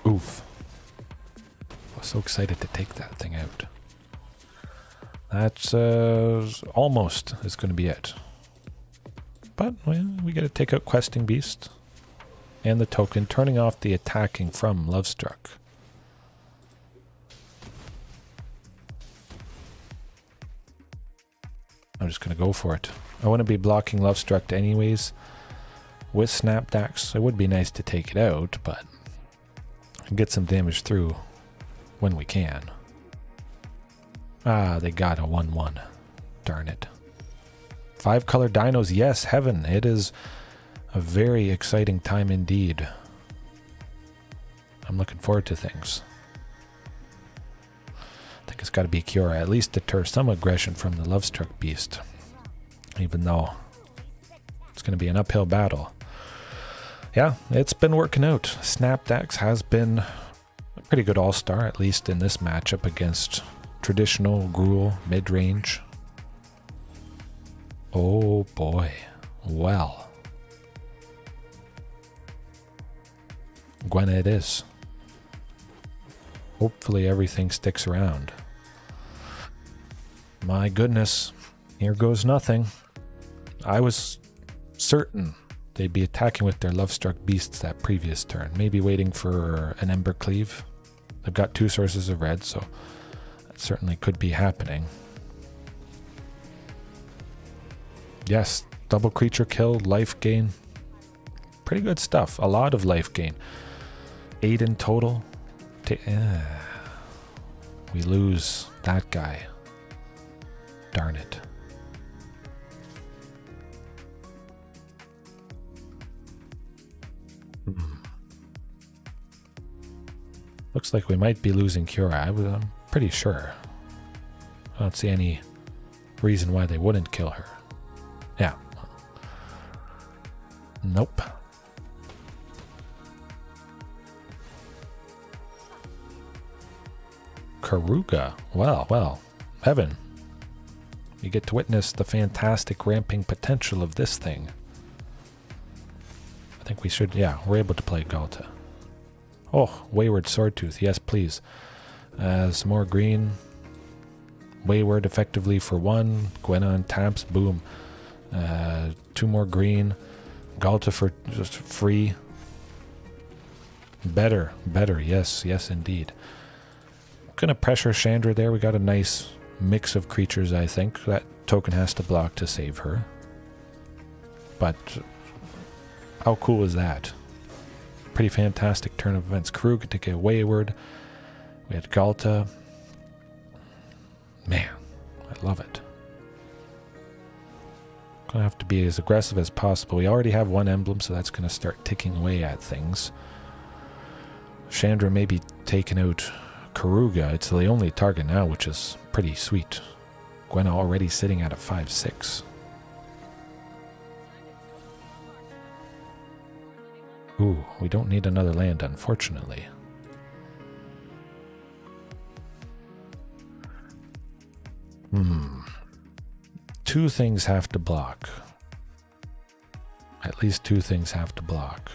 Oof. I was so excited to take that thing out. That's almost is going to be it. But well, we got to take out Questing Beast and the token, turning off the attacking from Lovestruck. I'm just going to go for it. I want to be blocking Lovestruck anyways with Snapdax. It would be nice to take it out, but get some damage through when we can. Ah, they got a 1-1. Darn it. 5-color dinos, yes, heaven. It is a very exciting time indeed. I'm looking forward to things. I think it's got to be Kiora, at least deter some aggression from the Lovestruck Beast. Even though it's going to be an uphill battle. Yeah, it's been working out. Snapdax has been a pretty good all-star, at least in this matchup against traditional gruel mid-range. Oh boy. Well. Gwenna it is. Hopefully everything sticks around. My goodness. Here goes nothing. I was certain they'd be attacking with their love-struck beasts that previous turn. Maybe waiting for an Ember Cleave. They've got 2 sources of red, so that certainly could be happening. Yes, double creature kill, life gain. Pretty good stuff. A lot of life gain. 8 in total. We lose that guy. Darn it. Looks like we might be losing Kiora. I'm pretty sure. I don't see any reason why they wouldn't kill her. Yeah. Nope. Keruga. Well. Heaven. You get to witness the fantastic ramping potential of this thing. I think we should, yeah, we're able to play Ghalta. Oh, Wayward Swordtooth, yes please. Some more green. Wayward effectively for 1. Gwenna on taps, boom. 2 more green. Ghalta for just free. Better, yes indeed. Gonna pressure Chandra there. We got a nice mix of creatures, I think. That token has to block to save her. But how cool is that? Pretty fantastic turn of events. Keruga to get Wayward. We had Ghalta. Man, I love it. Gonna have to be as aggressive as possible. We already have 1 emblem, so that's gonna start ticking away at things. Chandra may be taking out Keruga. It's the only target now, which is pretty sweet. Gwenna already sitting at a 5/6. Ooh, we don't need another land, unfortunately. Two things have to block. At least 2 things have to block.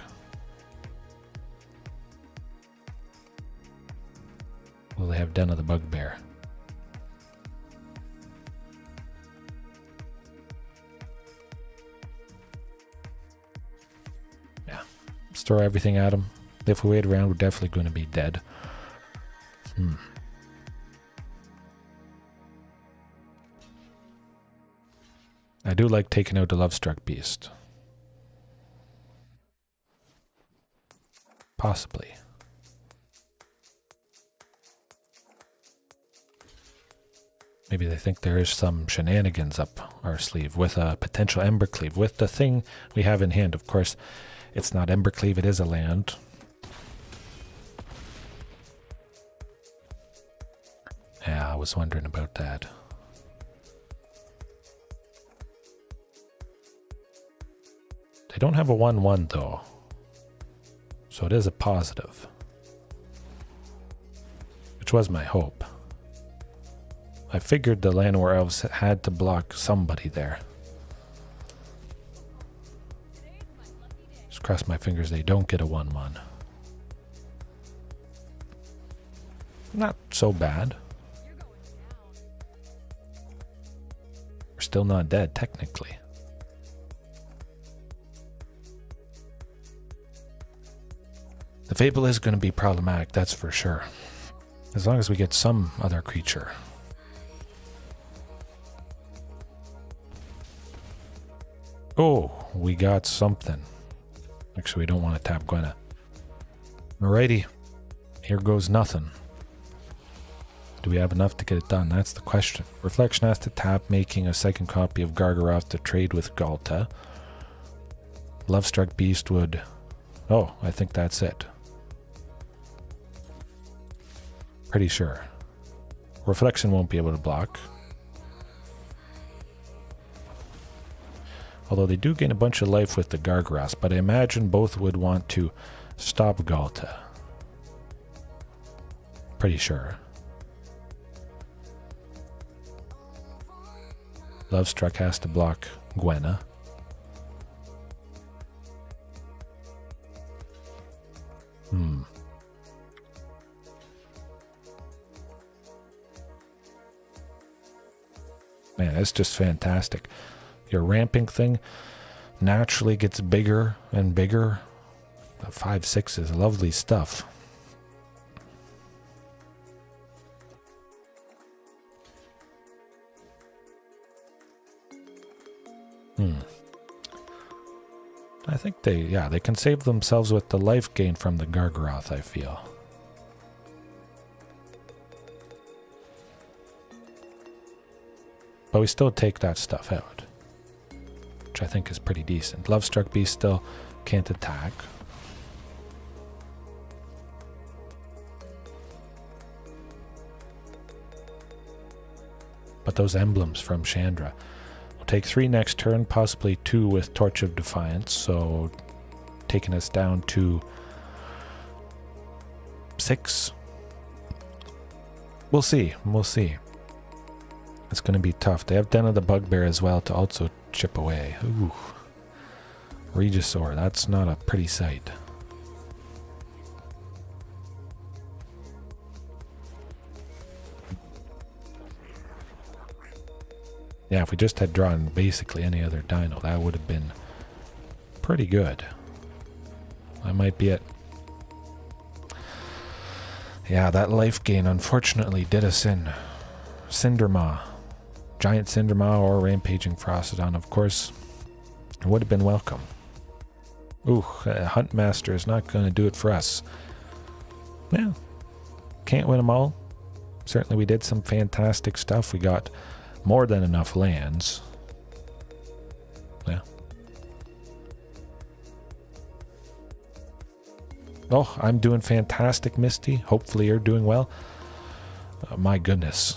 Will they have Den of the Bugbear? Yeah. Let's throw everything at them. If we wait around, we're definitely going to be dead. I do like taking out the Love-Struck Beast. Possibly. Maybe they think there is some shenanigans up our sleeve with a potential Ember Cleave. With the thing we have in hand, of course, it's not Ember Cleave, it is a land. Yeah, I was wondering about that. They don't have a 1/1 though, so it is a positive, which was my hope. I figured the Llanowar Elves had to block somebody there. Just cross my fingers they don't get a 1/1. Not so bad. We're still not dead, technically. The Fable is going to be problematic, that's for sure. As long as we get some other creature. Oh, we got something. Actually, we don't want to tap Gwenna. Alrighty. Here goes nothing. Do we have enough to get it done? That's the question. Reflection has to tap, making a second copy of Gargaroth to trade with Ghalta. Love-Struck Beast would... Oh, I think that's it. Pretty sure. Reflection won't be able to block. Although they do gain a bunch of life with the Gargaroth, but I imagine both would want to stop Ghalta. Pretty sure. Lovestruck has to block Gwenna. Man, it's just fantastic. Your ramping thing naturally gets bigger and bigger. 5/6 is lovely stuff. I think they can save themselves with the life gain from the Gargaroth, I feel. But we still take that stuff out, which I think is pretty decent. Lovestruck Beast still can't attack. But those emblems from Chandra. We'll take 3 next turn, possibly 2 with Torch of Defiance, so taking us down to 6. We'll see. We'll see. It's going to be tough. They have Den of the Bugbear as well to also chip away. Ooh. Regisaur, that's not a pretty sight. Yeah, if we just had drawn basically any other dino, that would have been pretty good. I might be at... Yeah, that life gain unfortunately did us in. Cindermaw. Giant Cindermaw or Rampaging Frostodon, of course, would have been welcome. Ooh, Huntmaster is not going to do it for us. Yeah, can't win them all. Certainly we did some fantastic stuff. We got more than enough lands. Yeah. Oh, I'm doing fantastic, Misty. Hopefully you're doing well. My goodness.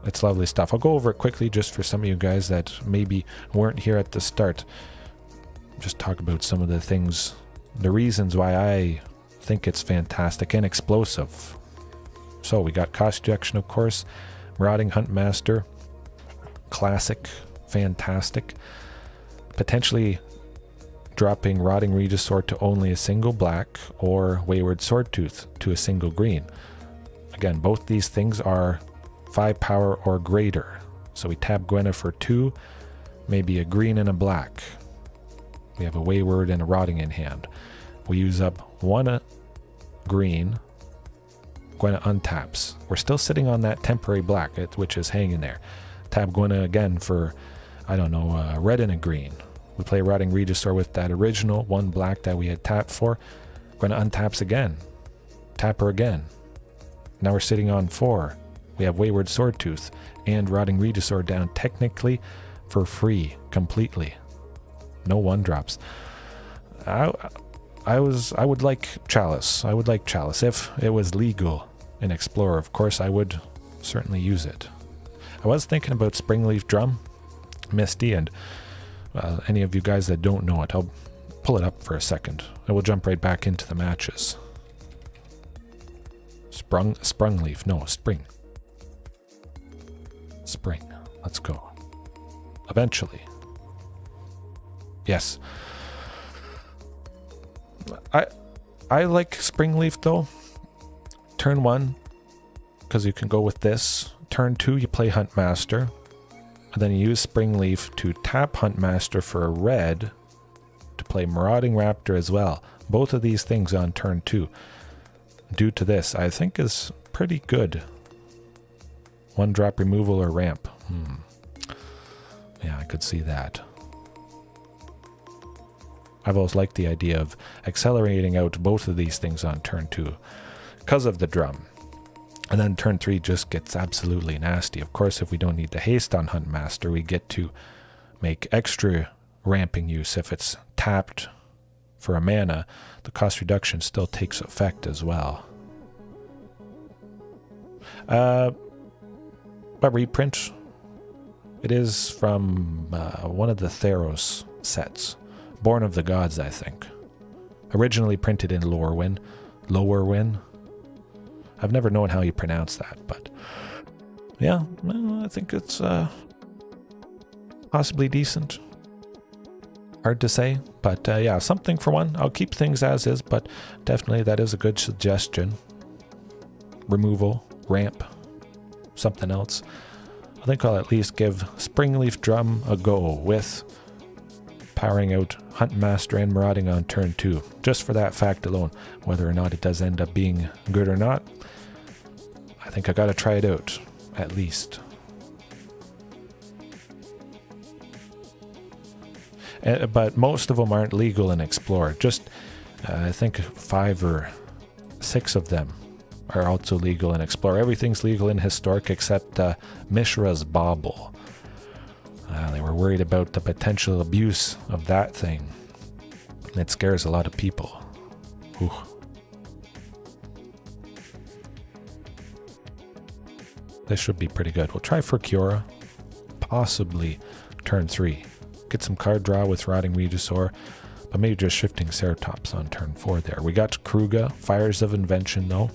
It's lovely stuff. I'll go over it quickly just for some of you guys that maybe weren't here at the start. Just talk about some of the things, the reasons why I think it's fantastic and explosive. So we got Cost Reduction, of course. Marauding Huntmaster. Classic. Fantastic. Potentially dropping Rotting Regisaur to only a single black or Wayward Swordtooth to a single green. Again, both these things are 5 power or greater. So we tap Gwenna for 2, maybe a green and a black. We have a Wayward and a Rotting in hand. We use up 1 green. Gwenna untaps. We're still sitting on that temporary black, which is hanging there. Tap Gwenna again for, I don't know, a red and a green. We play Rotting Regisaur with that original 1 black that we had tapped for. Gwenna untaps again. Tap her again. Now we're sitting on 4. We have Wayward Swordtooth and Rotting Regisaur down technically for free completely. No 1-drops. I would like Chalice. I would like Chalice. If it was legal in Explorer, of course, I would certainly use it. I was thinking about Springleaf Drum, Misty, and any of you guys that don't know it, I'll pull it up for a second. I will jump right back into the matches. Sprungleaf. No, Spring. Spring. Let's go. Eventually. Yes. I like Springleaf though. Turn 1, because you can go with this. Turn 2, you play Huntmaster. And then you use Springleaf to tap Huntmaster for a red to play Marauding Raptor as well. Both of these things on turn 2. Due to this, I think is pretty good. 1-drop removal or ramp. Yeah, I could see that. I've always liked the idea of accelerating out both of these things on turn 2 because of the drum. And then turn 3 just gets absolutely nasty. Of course, if we don't need the haste on Huntmaster, we get to make extra ramping use. If it's tapped for a mana, the cost reduction still takes effect as well. But reprint, it is from one of the Theros sets. Born of the Gods, I think. Originally printed in Lowerwyn. I've never known how you pronounce that, but yeah, well, I think it's possibly decent. Hard to say, but yeah, something for one. I'll keep things as is, but definitely that is a good suggestion. Removal, ramp, something else. I think I'll at least give Springleaf Drum a go with powering out Huntmaster and Marauding on turn 2, just for that fact alone. Whether or not it does end up being good or not, I think I gotta try it out, at least. But most of them aren't legal in Explore. Just, I think 5 or 6 of them are also legal in Explore. Everything's legal in Historic except Mishra's Bauble. They were worried about the potential abuse of that thing. It scares a lot of people. Ooh. This should be pretty good. We'll try for Kiora. Possibly turn 3. Get some card draw with Rotting Regisaur, but maybe just Shifting Ceratops on turn 4 there. We got Keruga, Fires of Invention though.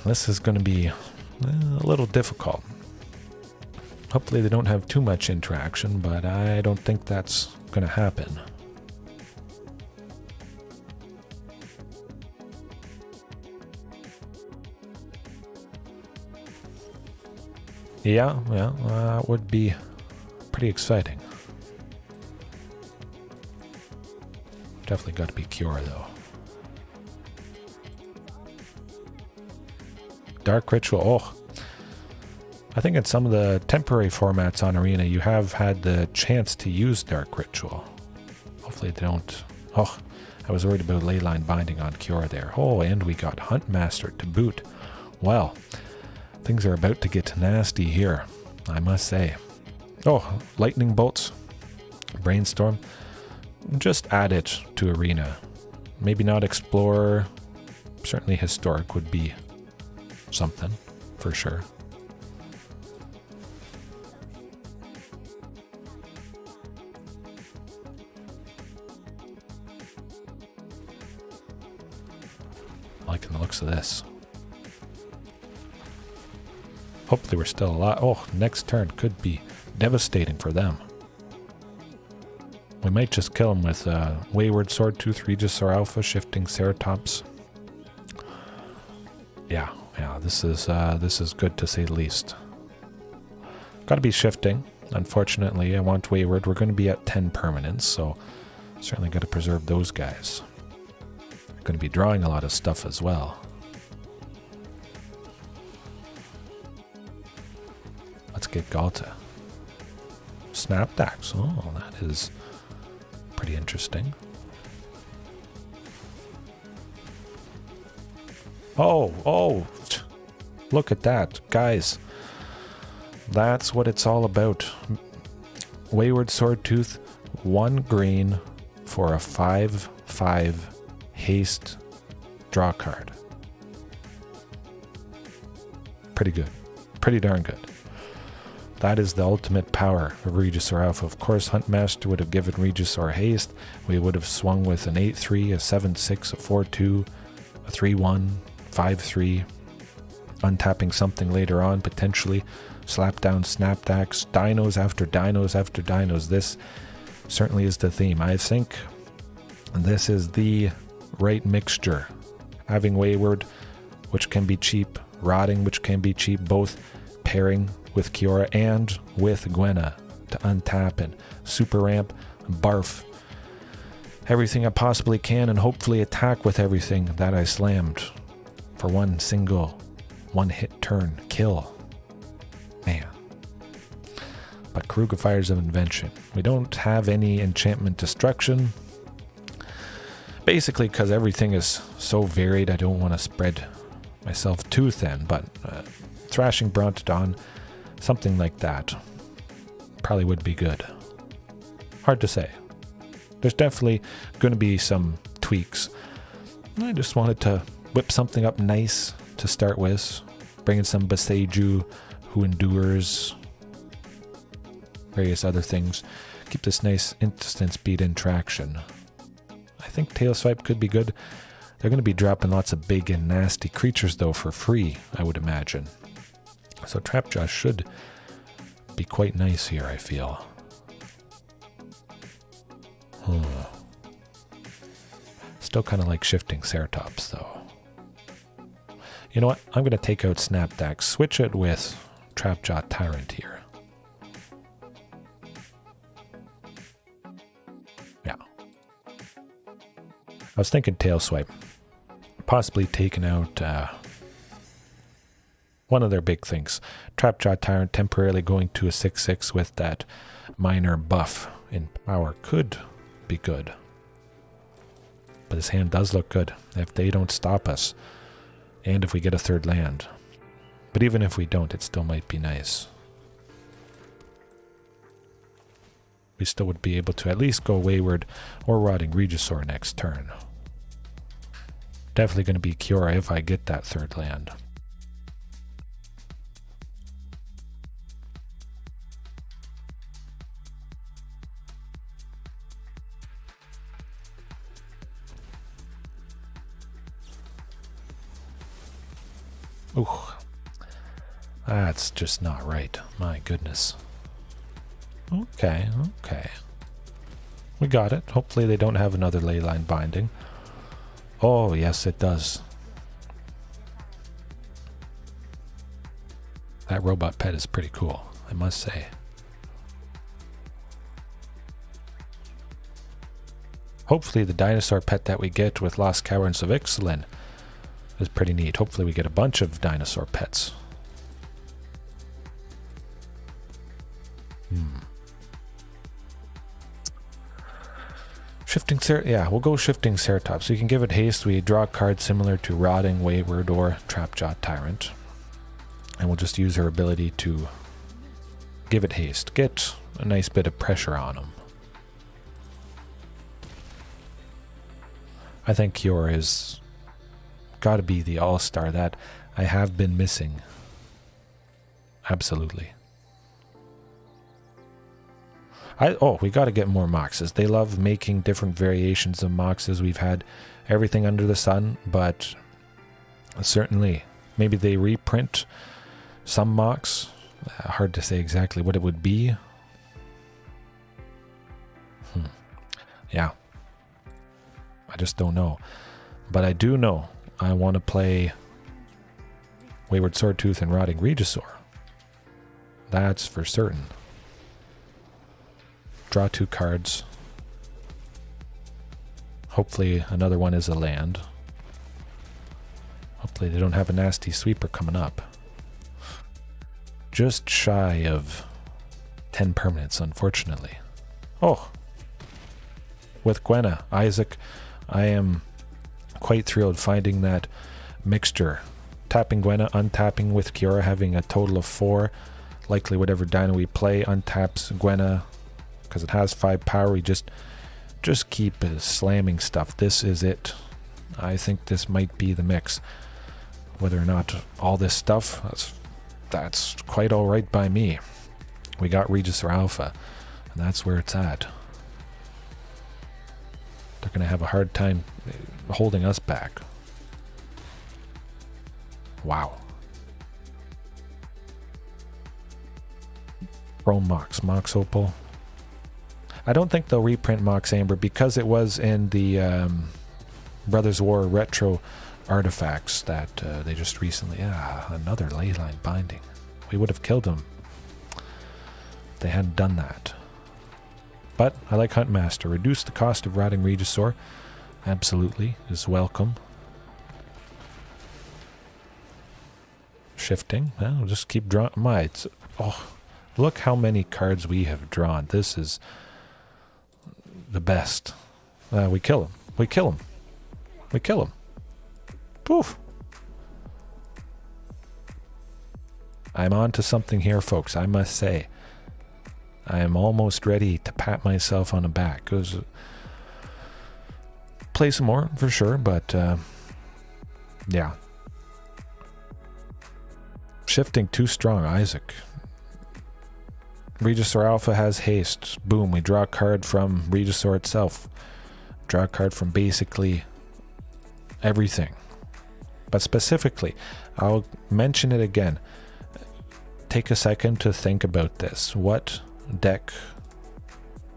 This is going to be a little difficult. Hopefully they don't have too much interaction, but I don't think that's going to happen. Yeah, that would be pretty exciting. Definitely got to be Kiora though. Dark Ritual. Oh, I think in some of the temporary formats on Arena, you have had the chance to use Dark Ritual. Hopefully they don't. Oh, I was worried about Leyline Binding on Kiora there. Oh, and we got Huntmaster to boot. Well, things are about to get nasty here, I must say. Oh, Lightning Bolts, Brainstorm. Just add it to Arena. Maybe not Explorer. Certainly Historic would be something, for sure. Liking the looks of this. Hopefully we're still alive. Oh, next turn could be devastating for them. We might just kill him with Wayward Swordtooth, Regisaur Alpha, Shifting Ceratops. Yeah, this is good to say the least. Gotta be shifting. Unfortunately, I want Wayward. We're going to be at 10 permanents, so certainly got to preserve those guys. Going to be drawing a lot of stuff as well. Let's get Ghalta. Snapdax. Oh, that is pretty interesting. Oh, look at that, guys. That's what it's all about. Wayward Swordtooth, 1 green for a 5/5 haste draw card. Pretty good. Pretty darn good. That is the ultimate power of Regisaur Alpha. Of course, Huntmaster would have given Regisaur haste. We would have swung with an 8/3, a 7/6, a 4/2, a 3/1, 5/3, untapping something later on, potentially. Slap down Snapdax, dinos after dinos after dinos. This certainly is the theme. I think this is the right mixture. Having Wayward, which can be cheap, Rotting, which can be cheap, both pairing with Kiora and with Gwenna to untap and super ramp, barf everything I possibly can, and hopefully attack with everything that I slammed for one single one-hit turn kill. Man. But Keruga, Fires of Invention. We don't have any enchantment destruction. Basically because everything is so varied, I don't want to spread myself too thin, but Thrashing Brontodon, something like that probably would be good. Hard to say. There's definitely going to be some tweaks. I just wanted to whip something up nice to start with. Bring in some Baseju, Who Endures, various other things. Keep this nice instant speed and traction. I think Tailswipe could be good. They're going to be dropping lots of big and nasty creatures though for free, I would imagine. So Trapjaw should be quite nice here, I feel. Still kind of like Shifting Ceratops, though. You know what? I'm going to take out Snapdax, switch it with Trapjaw Tyrant here. Yeah. I was thinking Tail Swipe. Possibly taking out one of their big things. Trapjaw Tyrant temporarily going to a 6/6 with that minor buff in power could be good. But his hand does look good if they don't stop us. And if we get a third land. But even if we don't, it still might be nice. We still would be able to at least go Wayward or Rotting Regisaur next turn. Definitely going to be Kiora if I get that third land. Ooh, that's just not right. My goodness. Okay, okay. We got it. Hopefully they don't have another leyline binding. Oh, yes, it does. That robot pet is pretty cool, I must say. Hopefully the dinosaur pet that we get with Lost Caverns of Ixalan is pretty neat. Hopefully we get a bunch of dinosaur pets. Shifting yeah, we'll go Shifting Ceratops. We can give it haste. We draw a card similar to Rotting, Wayward, or Trapjaw Tyrant. And we'll just use her ability to give it haste. Get a nice bit of pressure on him. I think Kiora is got to be the all-star that I have been missing. Absolutely. We got to get more Moxes. They love making different variations of Moxes. We've had everything under the sun, but certainly maybe they reprint some Mox. Hard to say exactly what it would be. Yeah. I just don't know. But I do know I want to play Wayward Swordtooth and Rotting Regisaur. That's for certain. Draw 2 cards. Hopefully another one is a land. Hopefully they don't have a nasty sweeper coming up. Just shy of 10 permanents, unfortunately. Oh! With Gwenna, Isaac, I am quite thrilled finding that mixture. Tapping Gwenna, untapping with Kiora, having a total of 4. Likely whatever dino we play untaps Gwenna because it has 5 power. We just keep slamming stuff. This is it. I think this might be the mix. Whether or not all this stuff, that's quite alright by me. We got Regisaur Alpha, and that's where it's at. They're going to have a hard time holding us back. Wow. Chrome Mox Opal. I don't think they'll reprint Mox Amber because it was in the Brothers War Retro artifacts that they just recently... another leyline binding. We would have killed them if they hadn't done that. But I like Huntmaster. Reduce the cost of Rotting Regisaur. Absolutely is welcome. Shifting. Well, we'll just keep drawing. Oh, look how many cards we have drawn. This is the best. We kill him. We kill him. We kill him. Poof. I'm on to something here, folks, I must say. I am almost ready to pat myself on the back. Because play some more, for sure, but yeah. Shifting too strong, Isaac. Regisaur Alpha has haste. Boom, we draw a card from Regisaur itself. Draw a card from basically everything. But specifically, I'll mention it again. take a second to think about this. What deck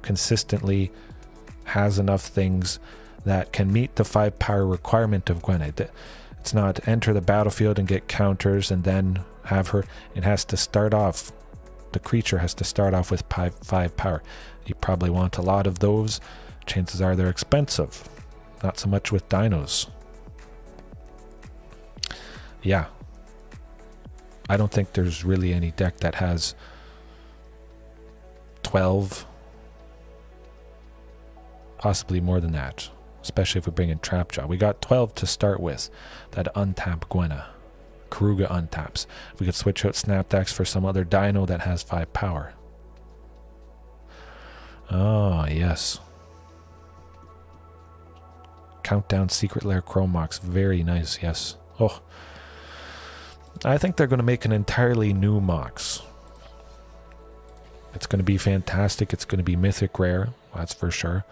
consistently has enough things that can meet the 5 power requirement of Gwenna? It's not enter the battlefield and get counters and then have her. It has to start off, the creature has to start off with 5 power. You probably want a lot of those. Chances are they're expensive. Not so much with dinos. Yeah. I don't think there's really any deck that has 12, possibly more than that, especially if we bring in Trapjaw. We got 12 to start with. That untap Gwenna. Keruga untaps. We could switch out Snapdax for some other dino that has 5 power. Oh, yes. Countdown Secret Lair Chromox. Very nice, yes. Oh. I think they're going to make an entirely new Mox. It's going to be fantastic. It's going to be mythic rare. That's for sure.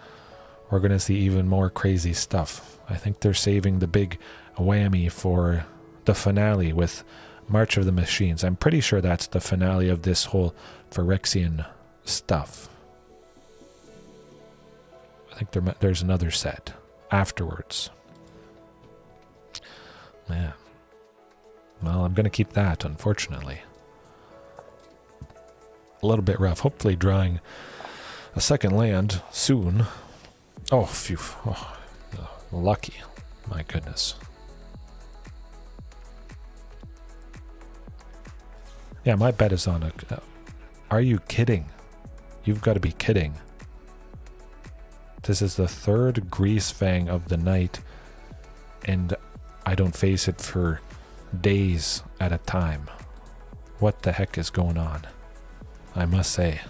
We're going to see even more crazy stuff. I think they're saving the big whammy for the finale with March of the Machines. I'm pretty sure that's the finale of this whole Phyrexian stuff. I think there's another set afterwards. Man. Well, I'm going to keep that, unfortunately. A little bit rough. Hopefully drawing a second land soon. Oh, phew. Oh, lucky. My goodness. Yeah, my bet is on a... are you kidding? You've got to be kidding. This is the 3rd Grease Fang of the night, and I don't face it for days at a time. What the heck is going on? I must say.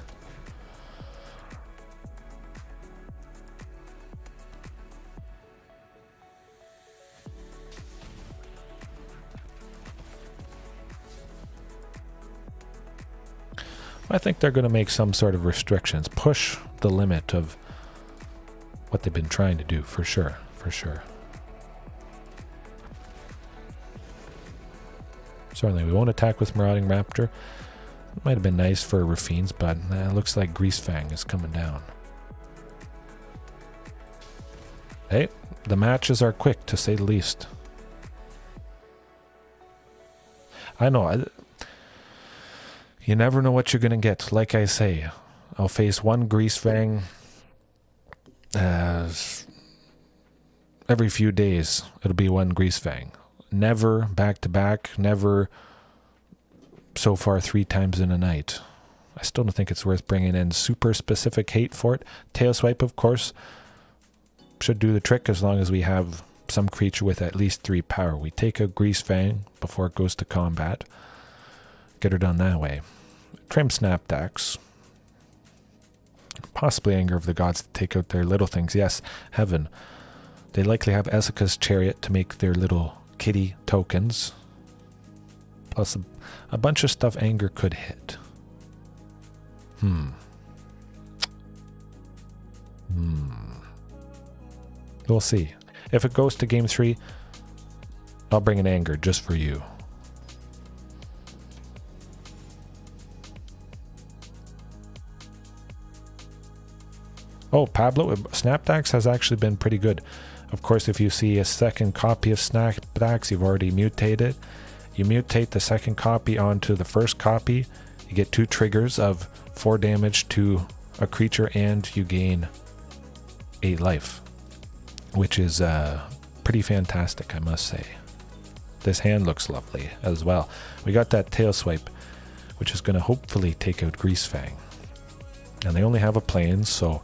I think they're going to make some sort of restrictions, push the limit of what they've been trying to do, for sure, for sure. Certainly, we won't attack with Marauding Raptor. It might have been nice for Rafines, but it looks like Greasefang is coming down. Hey, the matches are quick, to say the least. I know, you never know what you're going to get. Like I say, I'll face one Greasefang every few days. It'll be one Greasefang. Never back to back, never so far 3 times in a night. I still don't think it's worth bringing in super specific hate for it. Tail Swipe, of course, should do the trick as long as we have some creature with at least 3 power. We take a Greasefang before it goes to combat. Get her done that way. Trim Snapdax. Possibly Anger of the Gods to take out their little things. Yes, Heaven. They likely have Essica's Chariot to make their little kitty tokens. Plus a bunch of stuff Anger could hit. We'll see. If it goes to game 3, I'll bring an Anger just for you. Oh, Pablo, Snapdax has actually been pretty good. Of course, if you see a second copy of Snapdax, you've already mutated. You mutate the second copy onto the first copy. You get 2 triggers of 4 damage to a creature, and you gain 8 life, which is pretty fantastic, I must say. This hand looks lovely as well. We got that Tail Swipe, which is going to hopefully take out Greasefang. And they only have a plane, so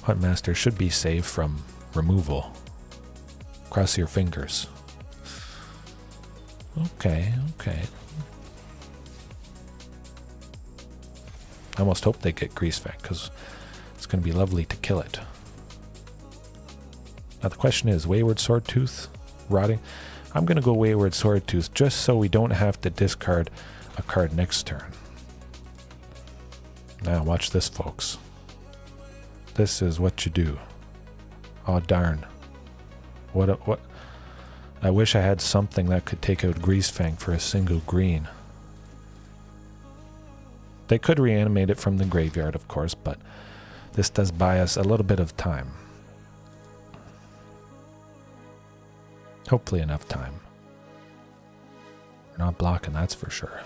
Huntmaster should be safe from removal. Cross your fingers. Okay, okay. I almost hope they get Greasefang, because it's going to be lovely to kill it. Now the question is, Wayward Swordtooth? Rotting? I'm going to go Wayward Swordtooth, just so we don't have to discard a card next turn. Now watch this, folks. This is what you do. Oh darn. What? I wish I had something that could take out Greasefang for a single green. They could reanimate it from the graveyard, of course, but this does buy us a little bit of time. Hopefully enough time. We're not blocking, that's for sure.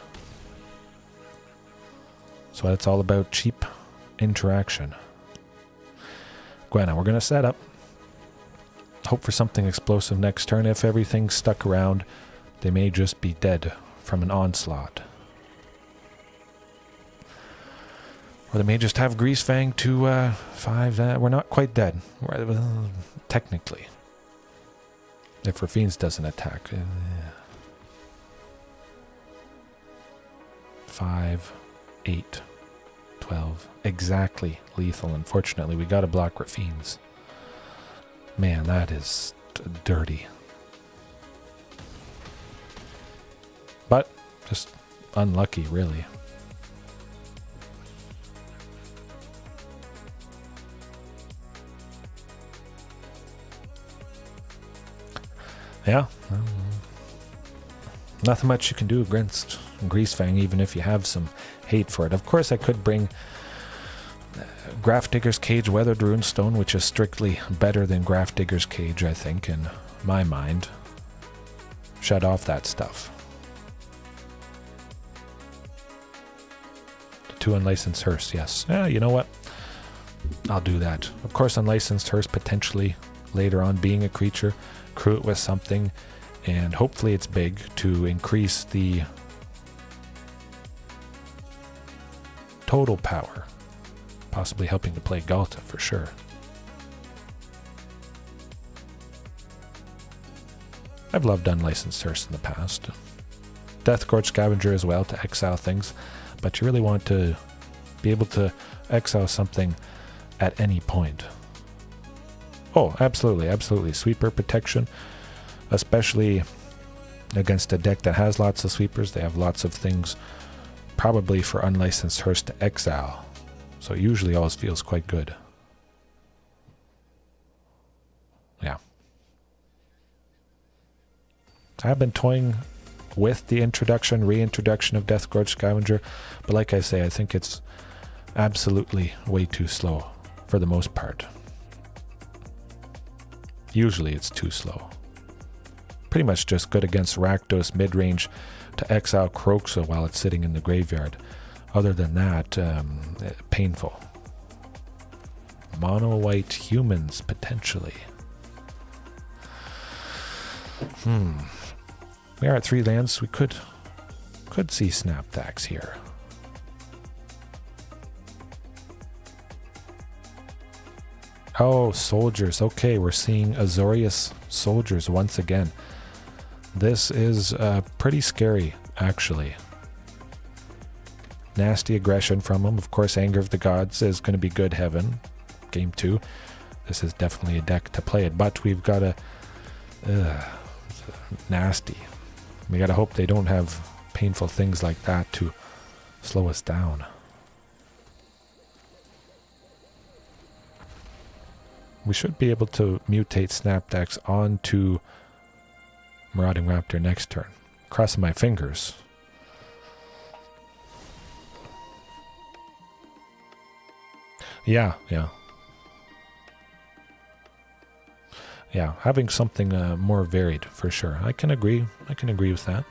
So it's all about cheap interaction. Gwenna, we're going to set up. Hope for something explosive next turn. If everything's stuck around, they may just be dead from an onslaught. Or they may just have Greasefang to 5. We're not quite dead. Technically. If Rafine's doesn't attack. 5, 8, 12. Exactly lethal. Unfortunately, we got to block Rafine's. Man, that is dirty. But just unlucky, really. Yeah. Nothing much you can do against Greasefang, even if you have some hate for it. Of course, I could bring Grafdigger's Cage Weathered Runestone, which is strictly better than Grafdigger's Cage, I think, in my mind. Shut off that stuff. The 2 Unlicensed Hearse, yes. Yeah, you know what? I'll do that. Of course, Unlicensed Hearse potentially later on being a creature. Crew it with something, and hopefully it's big to increase the total power. Possibly helping to play Ghalta for sure. I've loved Unlicensed Hearse in the past. Deathgorge Scavenger as well to exile things, but you really want to be able to exile something at any point. Oh, absolutely, absolutely. Sweeper protection, especially against a deck that has lots of sweepers. They have lots of things probably for Unlicensed Hearse to exile. So it usually always feels quite good. Yeah. I've been toying with the reintroduction of Deathgorge Scavenger, but like I say, I think it's absolutely way too slow for the most part. Usually it's too slow. Pretty much just good against Rakdos mid-range to exile Kroxa while it's sitting in the graveyard. Other than that, painful. Mono-white humans, potentially. We are at 3 lands. We could see Snapdax here. Oh, soldiers. Okay, we're seeing Azorius soldiers once again. This is pretty scary, actually. Nasty aggression from him. Of course, Anger of the Gods is going to be good heaven. Game 2. This is definitely a deck to play it, but we've got a... nasty. We got to hope they don't have painful things like that to slow us down. We should be able to mutate Snapdax onto Marauding Raptor next turn. Crossing my fingers. Yeah. Yeah, having something more varied for sure. I can agree with that.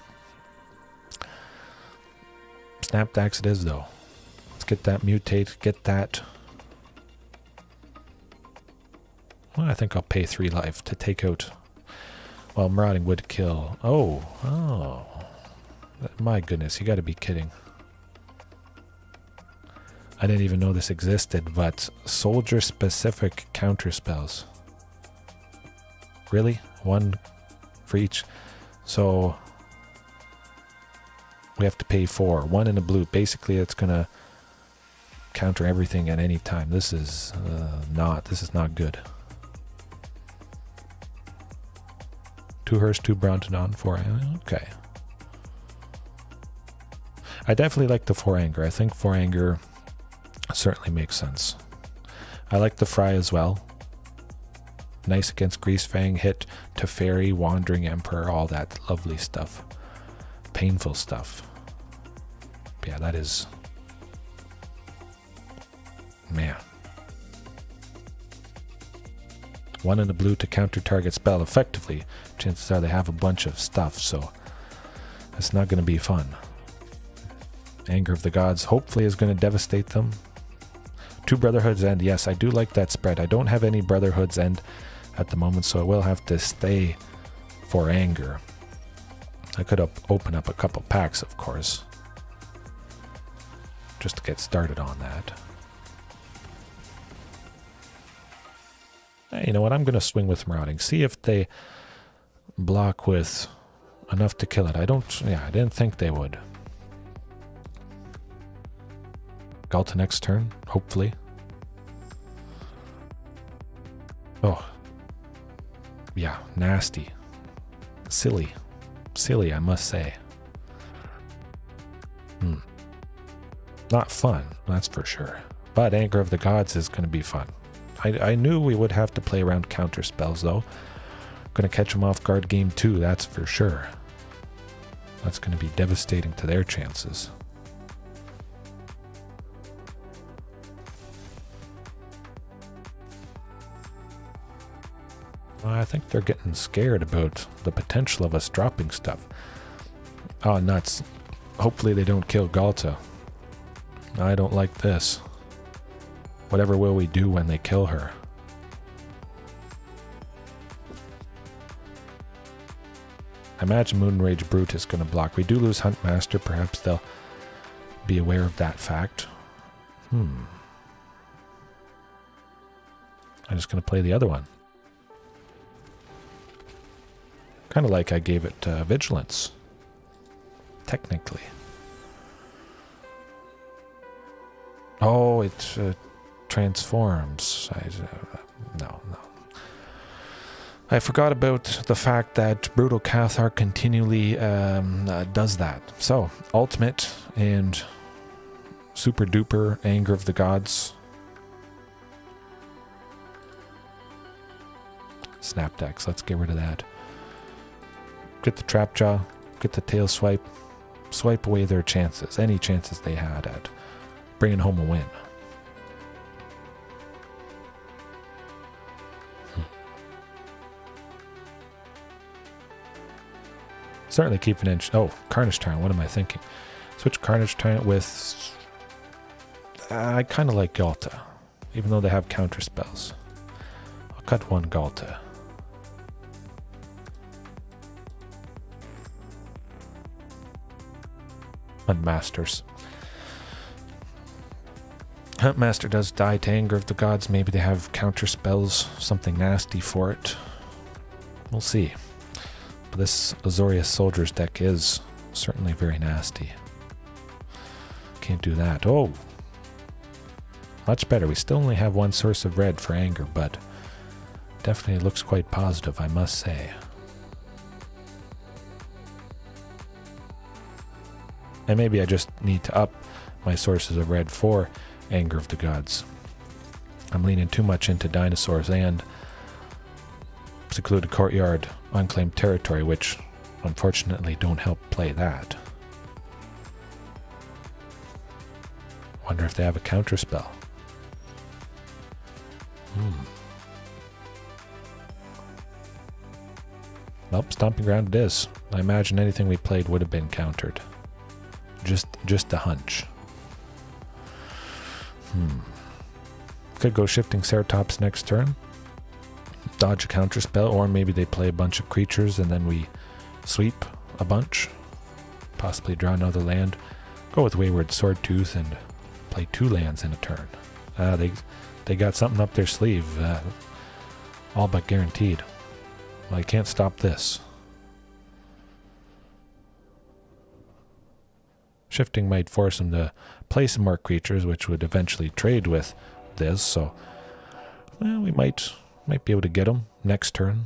Snapdax it is though. Let's get that mutate, get that. Well, I think I'll pay 3 life to take out. Well, Marauding would kill. Oh. My goodness, you gotta be kidding. I didn't even know this existed, but soldier-specific counterspells. Really? 1 for each? So we have to pay 4. 1 in a blue. Basically, it's gonna counter everything at any time. This is not good. 2 Hearse, 2 Brontodon, 4. Okay. I definitely like the 4 Anger. I think 4 Anger certainly makes sense. I like the Fry as well. Nice against Greasefang, hit Teferi, Wandering Emperor, all that lovely stuff. Painful stuff. But yeah, that is Man. 1 in the blue to counter target spell effectively. Chances are they have a bunch of stuff, so it's not going to be fun. Anger of the Gods hopefully is going to devastate them. 2 Brotherhood's End. Yes, I do like that spread. I don't have any Brotherhood's End at the moment, so I will have to stay for Anger. I could open up a couple packs, of course, just to get started on that. Hey, you know what? I'm going to swing with Marauding. See if they block with enough to kill it. I didn't think they would. Ghalta next turn, hopefully. Oh. Yeah, nasty. Silly. Silly, I must say. Not fun, that's for sure. But Anger of the Gods is going to be fun. I knew we would have to play around counter spells, though. Going to catch them off guard game 2, that's for sure. That's going to be devastating to their chances. I think they're getting scared about the potential of us dropping stuff. Oh, nuts. Hopefully they don't kill Ghalta. I don't like this. Whatever will we do when they kill her? I imagine Moonrage Brute is going to block. We do lose Huntmaster. Perhaps they'll be aware of that fact. I'm just going to play the other one. Kind of like I gave it Vigilance. Technically. Oh, it transforms. No. I forgot about the fact that Brutal Cathar continually does that. So, Ultimate and Super Duper Anger of the Gods. Snapdax, let's get rid of that. Get the Trap Jaw, get the Tail Swipe, swipe away their chances, any chances they had at bringing home a win. Certainly keep an inch. Oh, Carnage Tyrant, what am I thinking? Switch Carnage Tyrant with... I kind of like Ghalta, even though they have counter spells. I'll cut one Ghalta. Huntmasters. Huntmaster does die to Anger of the Gods. Maybe they have counter spells, something nasty for it. We'll see. But this Azorius Soldiers deck is certainly very nasty. Can't do that. Oh! Much better. We still only have one source of red for Anger, but definitely looks quite positive, I must say. And maybe I just need to up my sources of red for Anger of the Gods. I'm leaning too much into dinosaurs and Secluded Courtyard, Unclaimed Territory, which unfortunately don't help play that. Wonder if they have a counter spell. Nope, Stomping Ground it is. I imagine anything we played would have been countered. Just a hunch. Could go Shifting Ceratops next turn. Dodge a counter spell, or maybe they play a bunch of creatures and then we sweep a bunch. Possibly draw another land. Go with Wayward Swordtooth and play 2 lands in a turn. They got something up their sleeve. All but guaranteed. Well, I can't stop this. Shifting might force them to play some more creatures, which would eventually trade with this, so well, we might be able to get them next turn.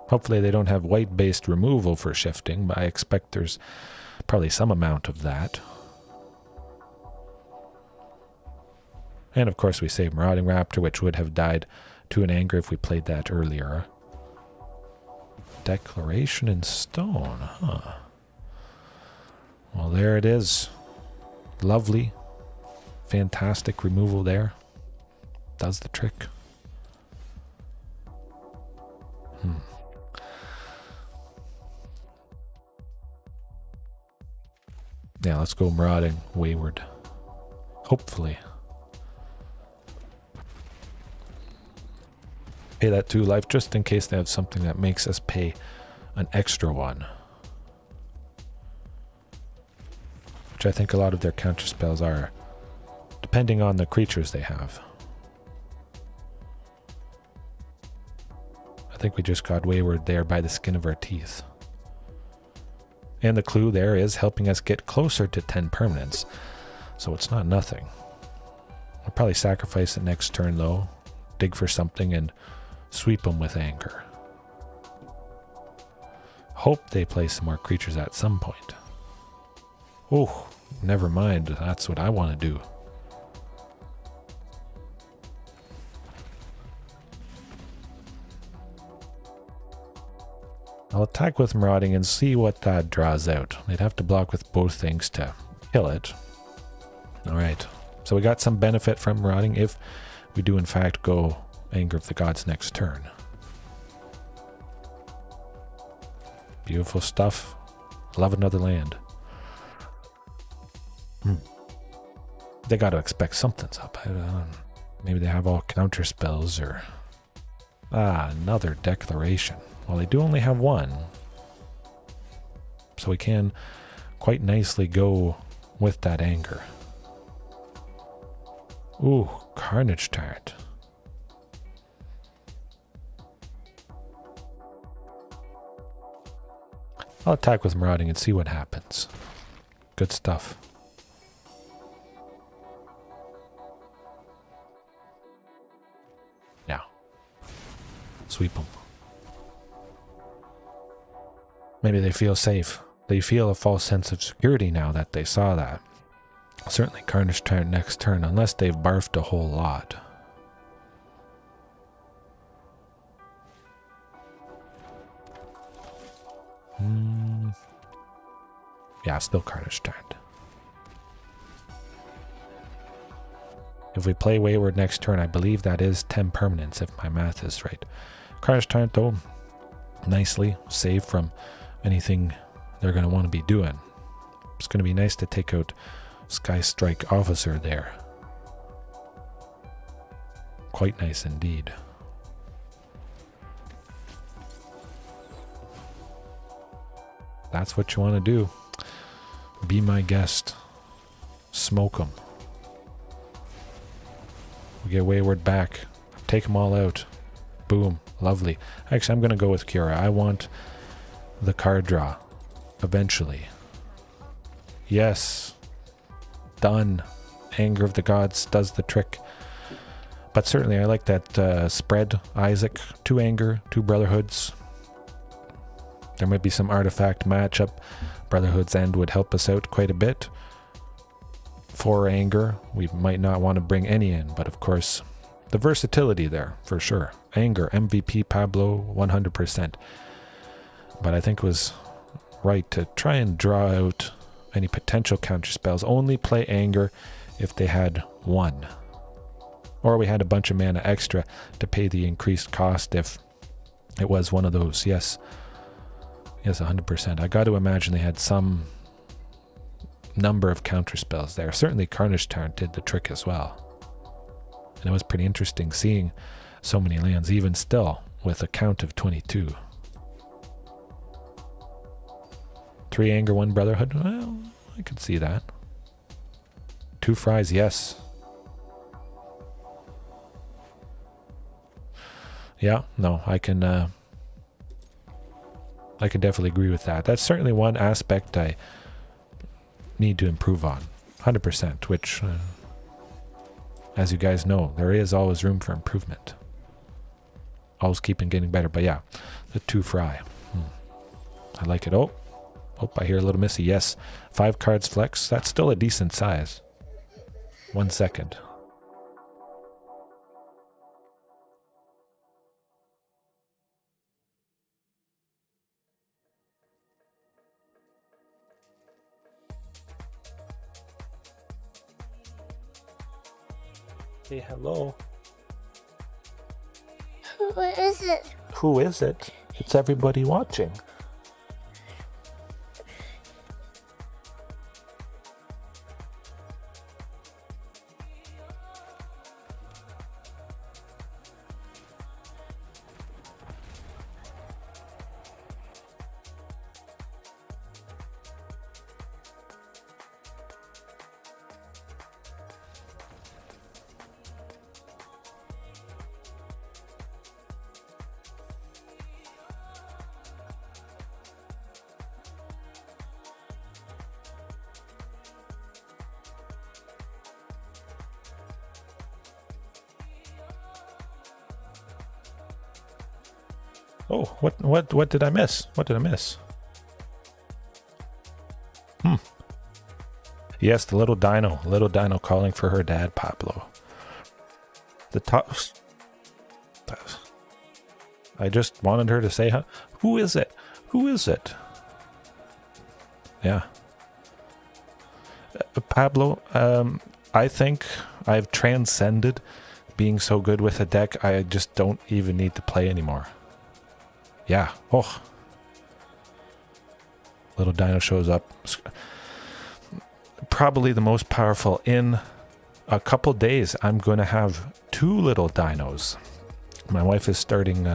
Hopefully they don't have white-based removal for shifting, but I expect there's probably some amount of that. And of course we save Marauding Raptor, which would have died to an Anger if we played that earlier. Declaration in Stone, huh? Well, there it is. Lovely. Fantastic removal there. Does the trick. Yeah, let's go Marauding Wayward. Hopefully. Pay that 2 life just in case they have something that makes us pay an extra 1. Which I think a lot of their counter spells are, depending on the creatures they have. I think we just got Wayward there by the skin of our teeth. And the clue there is helping us get closer to 10 permanents. So it's not nothing. I'll probably sacrifice it next turn though. Dig for something and sweep them with anger. Hope they play some more creatures at some point. Oh, never mind. That's what I want to do. I'll attack with Marauding and see what that draws out. They'd have to block with both things to kill it. Alright, so we got some benefit from Marauding if we do in fact go Anger of the Gods next turn. Beautiful stuff. Love another land. They got to expect something's up. I don't know. Maybe they have all counter spells or... another declaration. Well, they do only have 1. So we can quite nicely go with that anger. Ooh, Carnage Tart. I'll attack with Marauding and see what happens. Good stuff. Yeah. Sweep them. Maybe they feel safe. They feel a false sense of security now that they saw that. Certainly Carnage turn next turn, unless they've barfed a whole lot. Yeah, still Carnage turned. If we play Wayward next turn, I believe that is 10 permanents if my math is right. Carnage turned though, nicely saved from anything they're going to want to be doing. It's going to be nice to take out Sky Strike Officer there. Quite nice indeed. That's what you want to do. Be my guest. Smoke them. We get Wayward back. Take them all out. Boom. Lovely. Actually, I'm going to go with Kiora. I want the card draw. Eventually. Yes. Done. Anger of the Gods does the trick. But certainly I like that spread. Isaac. 2 anger. 2 brotherhoods. There might be some artifact matchup. Brotherhood's End would help us out quite a bit. 4 anger. We might not want to bring any in. But of course, the versatility there for sure. Anger. MVP Pablo 100%. But I think it was right to try and draw out any potential counter spells. Only play anger if they had 1. Or we had a bunch of mana extra to pay the increased cost if it was one of those. Yes. Yes, 100%. I got to imagine they had some number of counter spells there. Certainly Carnage Tyrant did the trick as well. And it was pretty interesting seeing so many lands, even still, with a count of 22. 3 anger, 1 brotherhood. Well, I could see that. 2 fries, yes. Yeah, no, I can definitely agree with that. That's certainly one aspect I need to improve on. 100%, which, as you guys know, there is always room for improvement. Always keeping getting better, but yeah, the 2 fry. I like it. Oh, I hear a little missy. Yes, 5 cards flex. That's still a decent size. 1 second. Hey, hello. Who is it? Who is it? It's everybody watching. Oh, what did I miss? What did I miss? Yes, the little Dino calling for her dad, Pablo. The top. I just wanted her to say, who is it? Who is it? Yeah. Pablo, I think I've transcended being so good with a deck, I just don't even need to play anymore. Yeah. Oh. Little Dino shows up. Probably the most powerful. In a couple days, I'm going to have 2 little dinos. My wife is starting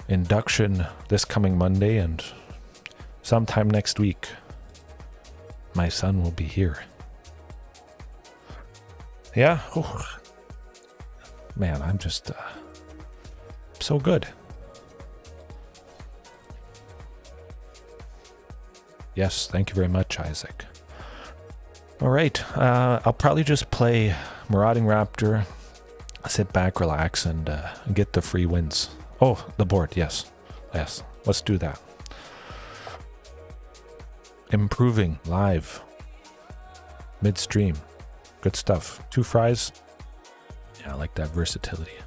induction this coming Monday, and sometime next week, my son will be here. Yeah. Oh. Man, I'm just so good. Yes, thank you very much, Isaac. All right, I'll probably just play Marauding Raptor, sit back, relax, and get the free wins. Oh, the board, yes. Yes, let's do that. Improving live. Midstream. Good stuff. 2 fries. Yeah, I like that versatility.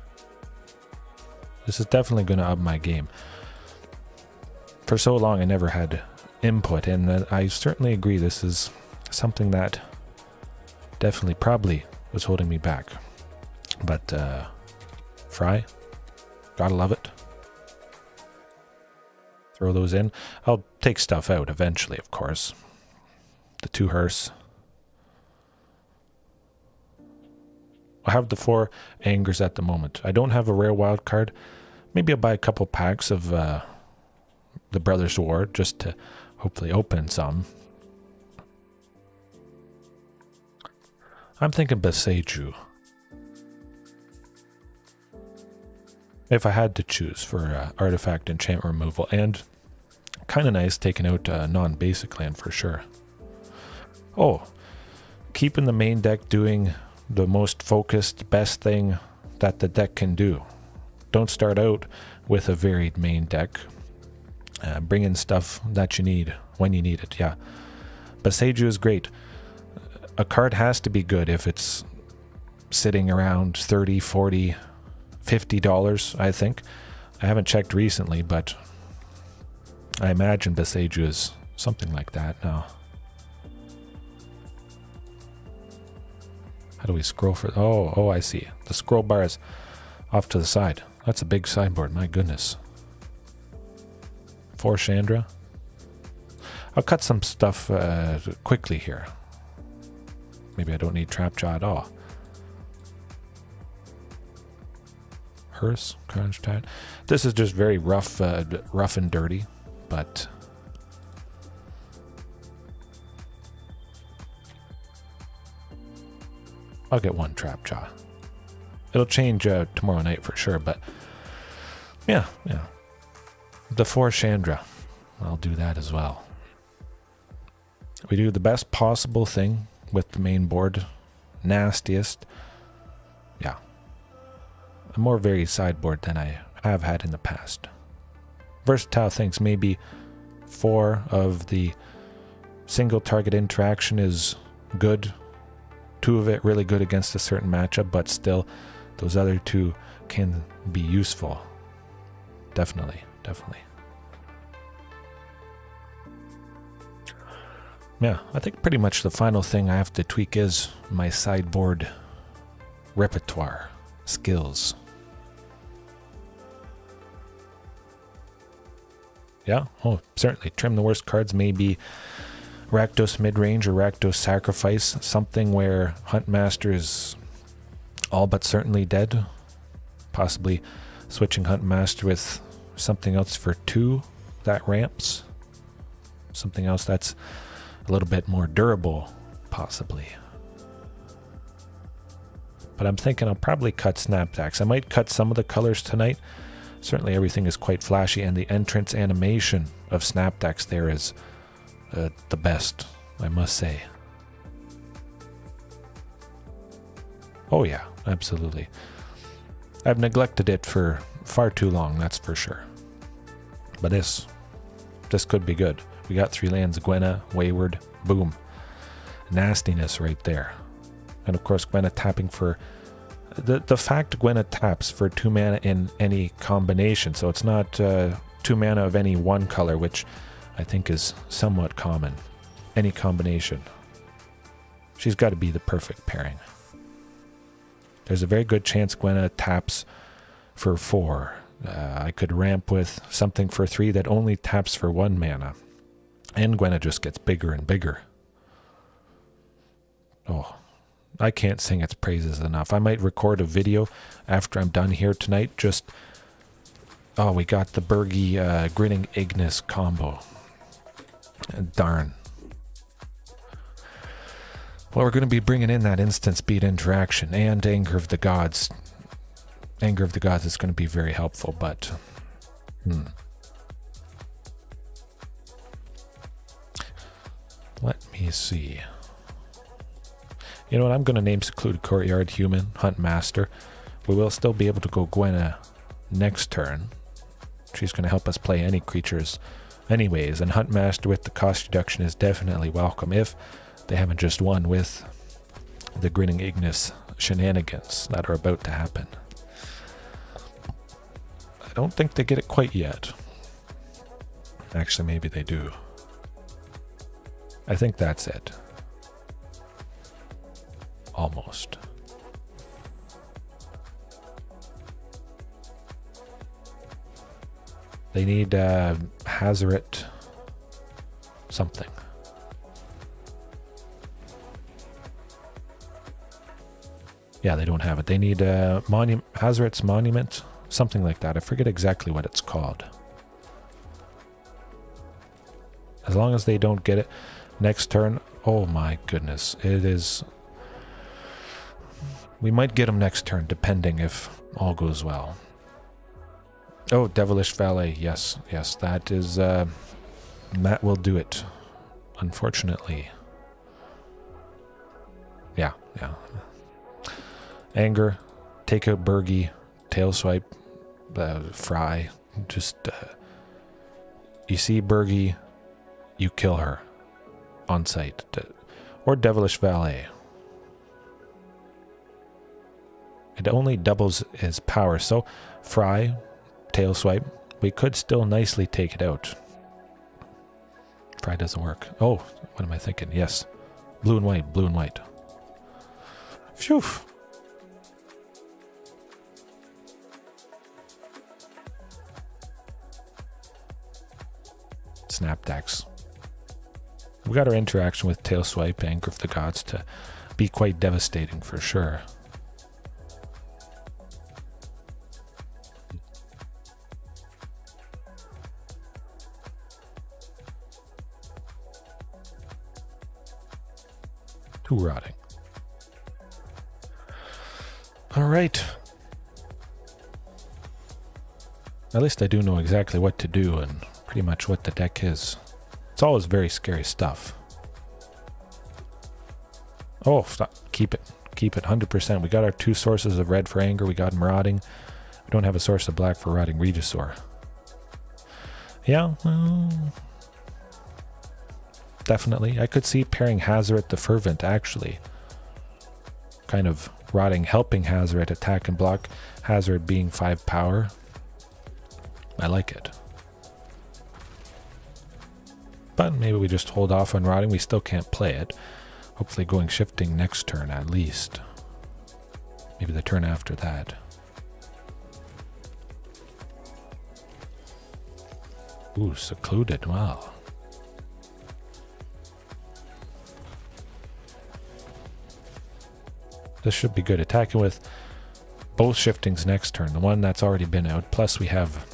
This is definitely going to up my game. For so long, I never had input, and I certainly agree this is something that definitely probably was holding me back. But fry, gotta love it. Throw those in. I'll take stuff out eventually, of course. The 2 hearse. I have the 4 angers at the moment. I don't have a rare wild card. Maybe I'll buy a couple packs of the Brothers War just to hopefully open some. I'm thinking Besaju. If I had to choose for artifact enchant removal, and kind of nice taking out non-basic land for sure. Oh, keeping the main deck doing the most focused, best thing that the deck can do. Don't start out with a varied main deck. Bring in stuff that you need when you need it, yeah. Besaju is great. A card has to be good if it's sitting around $30, $40, $50, I think. I haven't checked recently, but I imagine Besaju is something like that now. How do we scroll for... Oh, I see. The scroll bar is off to the side. That's a big sideboard, my goodness. 4 Chandra. I'll cut some stuff quickly here. Maybe I don't need Trapjaw at all. Hearse, Kronstadt. This is just very rough and dirty, but... I'll get 1 Trapjaw. It'll change tomorrow night for sure, but... Yeah. The 4 Chandra. I'll do that as well. We do the best possible thing with the main board. Nastiest. Yeah. A more varied sideboard than I have had in the past. Versatile things. Maybe 4 of the single target interaction is good. 2 of it really good against a certain matchup, but still those other 2 can be useful. Definitely. Yeah, I think pretty much the final thing I have to tweak is my sideboard repertoire, skills. Yeah, oh, certainly. Trim the worst cards, maybe Rakdos Midrange or Rakdos Sacrifice, something where Huntmaster is all but certainly dead. Possibly switching Huntmaster with something else for 2 that ramps. Something else that's a little bit more durable, possibly. But I'm thinking I'll probably cut Snapdax. I might cut some of the colors tonight. Certainly everything is quite flashy, and the entrance animation of Snapdax there is the best, I must say. Oh yeah, absolutely. I've neglected it for far too long, that's for sure. But this could be good. We got 3 lands, Gwenna, Wayward, boom. Nastiness right there. And of course Gwenna tapping for... The fact Gwenna taps for 2 mana in any combination, so it's not 2 mana of any one color, which I think is somewhat common. Any combination. She's got to be the perfect pairing. There's a very good chance Gwenna taps for 4. I could ramp with something for 3 that only taps for 1 mana. And Gwenna just gets bigger and bigger. Oh, I can't sing its praises enough. I might record a video after I'm done here tonight. Just, oh, we got the Bergie Grinning Ignis combo. Darn. Well, we're going to be bringing in that instant speed interaction and Anger of the Gods. Anger of the Gods is going to be very helpful, but... Let me see. You know what, I'm going to name Secluded Courtyard Human, Huntmaster. We will still be able to go Gwenna next turn. She's going to help us play any creatures anyways, and Huntmaster with the cost reduction is definitely welcome if they haven't just won with the Grinning Ignis shenanigans that are about to happen. I don't think they get it quite yet. Actually, maybe they do. I think that's it. Almost. They need Hazoret something. Yeah, they don't have it. They need Hazoret's Monument, something like that. I forget exactly what it's called. As long as they don't get it next turn, oh my goodness, it is... We might get them next turn, depending if all goes well. Oh, Devilish Valet, yes, yes, that is, that will do it, unfortunately. Yeah. Anger, take out Bergie, tail swipe, Fry, just, you see Bergie, you kill her on sight, or Devilish Valet. It only doubles his power, so Fry, tail swipe, we could still nicely take it out. Fry doesn't work. Oh, what am I thinking? Yes. Blue and white, blue and white. Phew. Snapdax. We got our interaction with tail swipe, Anger of the Gods to be quite devastating for sure. Rotting. All right. At least I do know exactly what to do and pretty much what the deck is. It's always very scary stuff. Oh, stop. Keep it. Keep it 100%. We got our 2 sources of red for Anger. We got Marauding. We don't have a source of black for Rotting Regisaur. Yeah, definitely. I could see pairing Hazoret the Fervent, actually. Kind of Rotting helping Hazoret attack and block, Hazoret being 5 power. I like it. But maybe we just hold off on Rotting. We still can't play it. Hopefully going Shifting next turn at least. Maybe the turn after that. Ooh, Secluded, wow. This should be good. Attacking with both shiftings next turn. The one that's already been out. Plus we have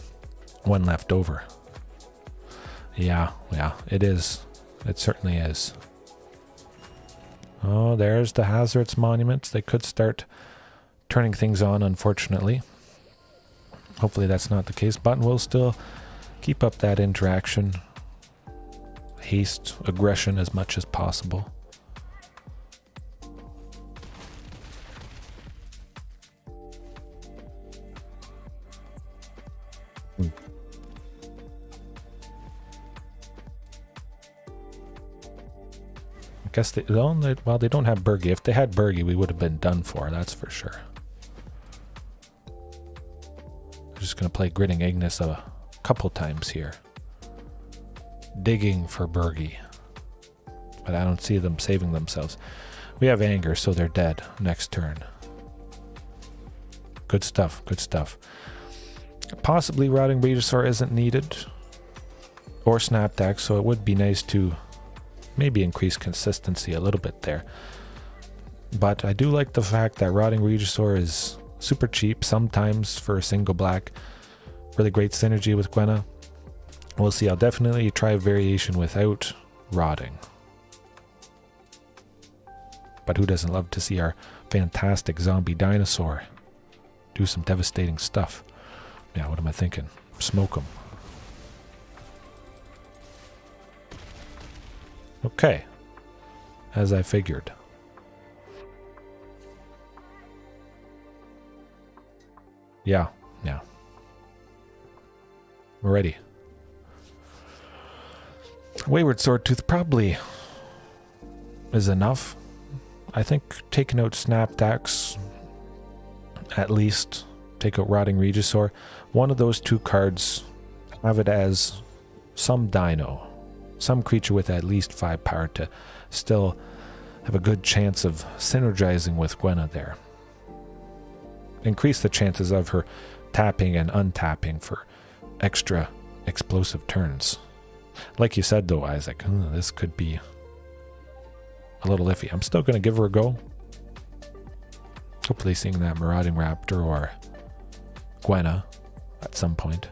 one left over. Yeah, it is. It certainly is. Oh, there's the Hazard's Monuments. They could start turning things on, unfortunately. Hopefully that's not the case. Button will still keep up that interaction. Haste, aggression as much as possible. I guess they don't have Bergie. If they had Bergie, we would have been done for, that's for sure. I'm just going to play Gritting Ignis a couple times here. Digging for Bergie. But I don't see them saving themselves. We have Anger, so they're dead next turn. Good stuff, good stuff. Possibly Rotting Regisaur isn't needed. Or Snapdax, so it would be nice to maybe increase consistency a little bit there. But I do like the fact that Rotting Regisaur is super cheap sometimes for a single black. Really great synergy with Gwenna. We'll see. I'll definitely try a variation without Rotting. But who doesn't love to see our fantastic zombie dinosaur do some devastating stuff? Yeah, what am I thinking? Smoke him. Okay, as I figured. Yeah. We're ready. Wayward Swordtooth probably is enough. I think taking out Snapdax, at least, take out Rotting Regisaur. One of those two cards, have it as some dino. Some creature with at least 5 power to still have a good chance of synergizing with Gwenna there. Increase the chances of her tapping and untapping for extra explosive turns. Like you said though, Isaac, this could be a little iffy. I'm still going to give her a go. Hopefully seeing that Marauding Raptor or Gwenna at some point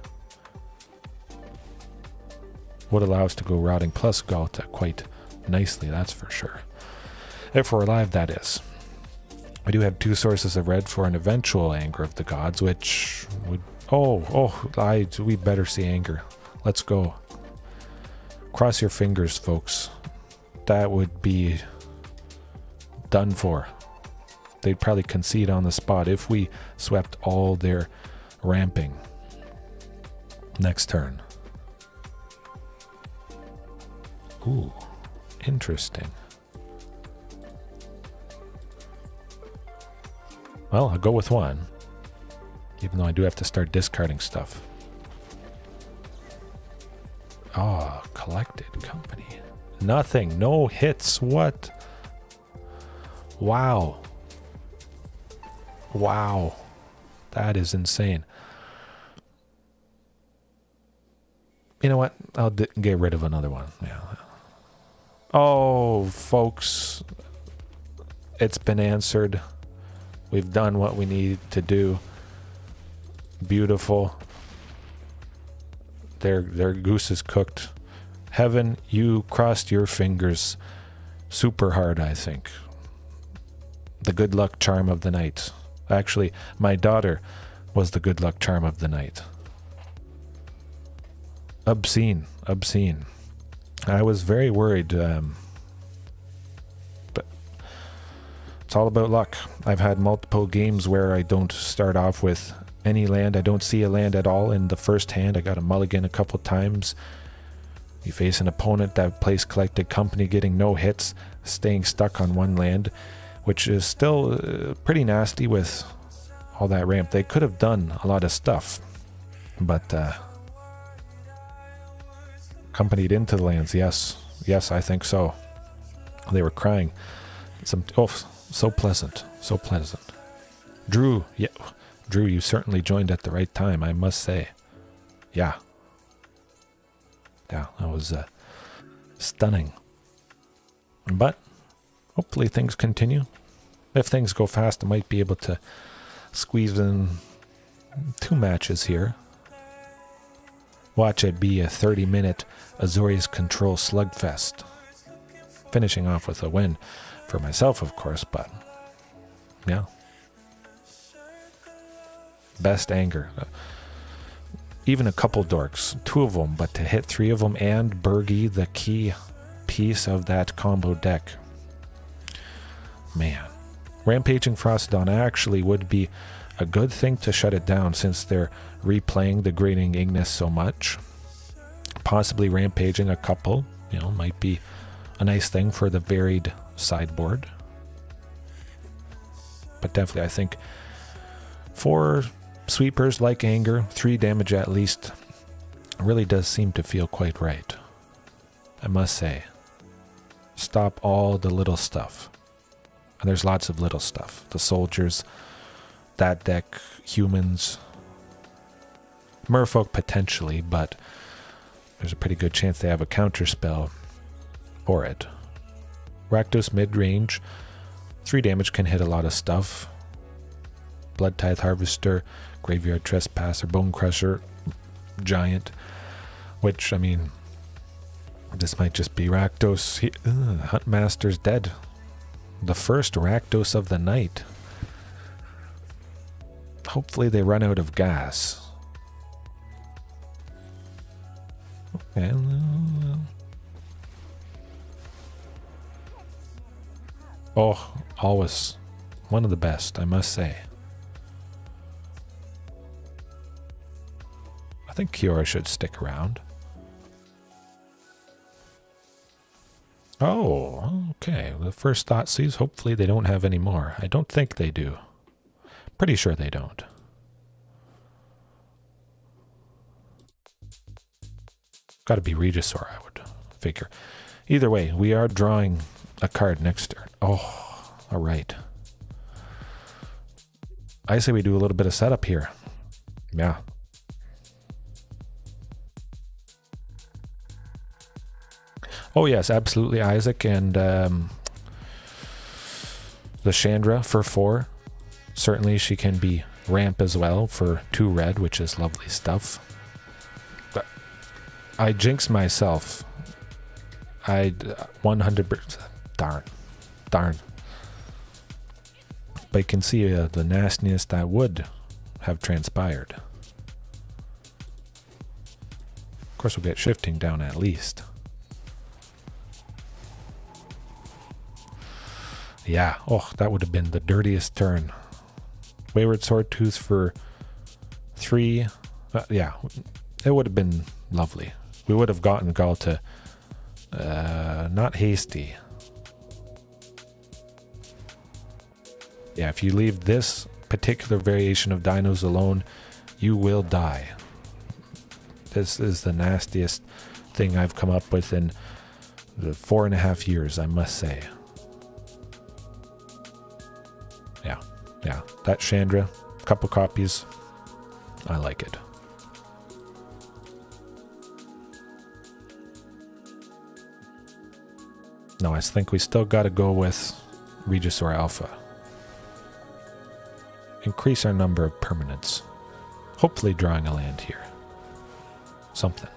would allow us to go Rotting plus Ghalta quite nicely, that's for sure. If we're alive, that is. We do have 2 sources of red for an eventual Anger of the Gods, which would... we better see Anger. Let's go. Cross your fingers, folks. That would be done for. They'd probably concede on the spot if we swept all their ramping next turn. Ooh, interesting. Well, I'll go with one, even though I do have to start discarding stuff. Ah, collected company. Nothing, no hits, what? Wow. Wow. That is insane. You know what? I'll get rid of another one. Yeah. Oh, folks, it's been answered. We've done what we need to do. Beautiful. Their goose is cooked. Heaven, you crossed your fingers super hard, I think. The good luck charm of the night. Actually, my daughter was the good luck charm of the night. Obscene. I was very worried, but it's all about luck. I've had multiple games where I don't start off with any land. I don't see a land at all in the first hand. I got a mulligan a couple times. You face an opponent that plays collected company, getting no hits, staying stuck on one land, which is still pretty nasty with all that ramp. They could have done a lot of stuff, but companied into the lands. Yes, I think so. They were crying. So pleasant. Drew, yeah. Drew, you certainly joined at the right time, I must say. Yeah. Yeah, that was stunning. But hopefully things continue. If things go fast, I might be able to squeeze in 2 matches here. Watch it be a 30-minute Azorius Control slugfest. Finishing off with a win for myself, of course, but yeah. Best anger. Even a couple dorks, 2 of them, but to hit 3 of them and Bergie, the key piece of that combo deck. Man. Rampaging Frostodon actually would be a good thing to shut it down since they're replaying the Grating Ignis so much. Possibly rampaging a couple, might be a nice thing for the varied sideboard. But definitely, I think 4 sweepers like Anger, 3 damage at least, really does seem to feel quite right. I must say. Stop all the little stuff. And there's lots of little stuff. The soldiers, that deck, humans, merfolk potentially, but there's a pretty good chance they have a counter spell for it. Rakdos mid-range, 3 damage can hit a lot of stuff. Blood Tithe Harvester, Graveyard Trespasser, Bone Crusher, Giant, which, I mean, this might just be Rakdos. Huntmaster's dead. The first Rakdos of the night. Hopefully they run out of gas. Okay. Oh, always one of the best, I must say. I think Kiora should stick around. Oh, okay. The first thought sees, hopefully they don't have any more. I don't think they do. Pretty sure they don't. Got to be Regisaur, I would figure. Either way, we are drawing a card next turn. Oh, all right. I say we do a little bit of setup here. Yeah. Oh, yes, absolutely, Isaac. And the Chandra for 4. Certainly she can be ramp as well for 2 red, which is lovely stuff. But I jinxed myself. I 100%. Darn. But you can see the nastiness that would have transpired. Of course, we'll get shifting down at least. Yeah, oh, that would have been the dirtiest turn. Wayward Swordtooth for 3. Yeah, it would have been lovely. We would have gotten Ghalta. Not hasty. Yeah, if you leave this particular variation of dinos alone, you will die. This is the nastiest thing I've come up with in the 4.5 years, I must say. Yeah, that Chandra, couple copies, I like it. No, I think we still got to go with Regisaur Alpha. Increase our number of permanents. Hopefully drawing a land here. Something.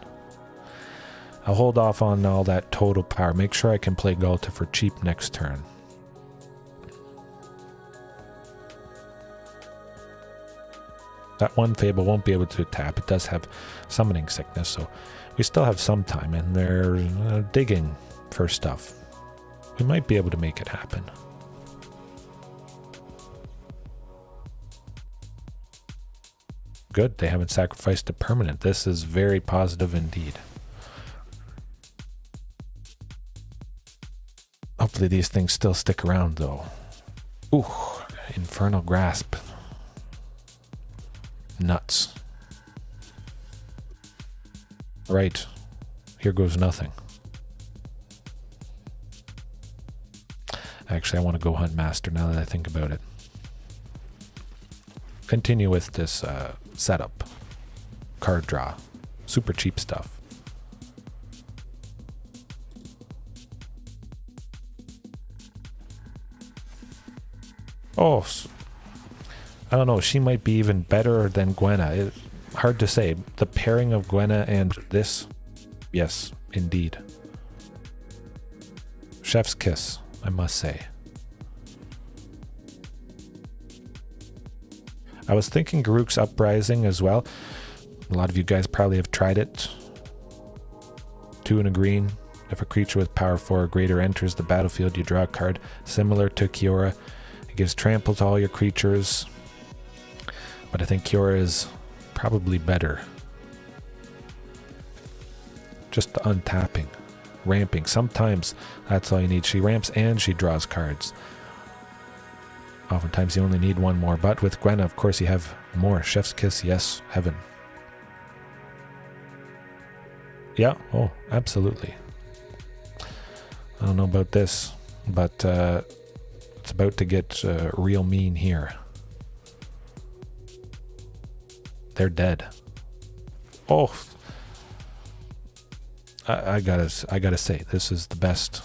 I'll hold off on all that total power. Make sure I can play Ghalta for cheap next turn. That one Fable won't be able to tap. It does have summoning sickness, so we still have some time, and they're digging for stuff. We might be able to make it happen. Good, they haven't sacrificed a permanent. This is very positive indeed. Hopefully these things still stick around, though. Ooh, Infernal Grasp. Nuts. Right. Here goes nothing. Actually, I want to go Huntmaster now that I think about it. continue with this setup. Card draw. Super cheap stuff. Oh, I don't know. She might be even better than Gwenna. Hard to say. The pairing of Gwenna and this, yes, indeed. Chef's kiss, I must say. I was thinking Garruk's Uprising as well. A lot of you guys probably have tried it. 2 and a green. If a creature with power 4 or greater enters the battlefield, you draw a card. Similar to Kiora. It gives trample to all your creatures. But I think Kiora is probably better. Just the untapping. Ramping. Sometimes that's all you need. She ramps and she draws cards. Oftentimes you only need one more. But with Gwenna, of course, you have more. Chef's kiss, yes. Heaven. Yeah, oh, absolutely. I don't know about this, but it's about to get real mean here. They're dead. Oh, I gotta say, this is the best.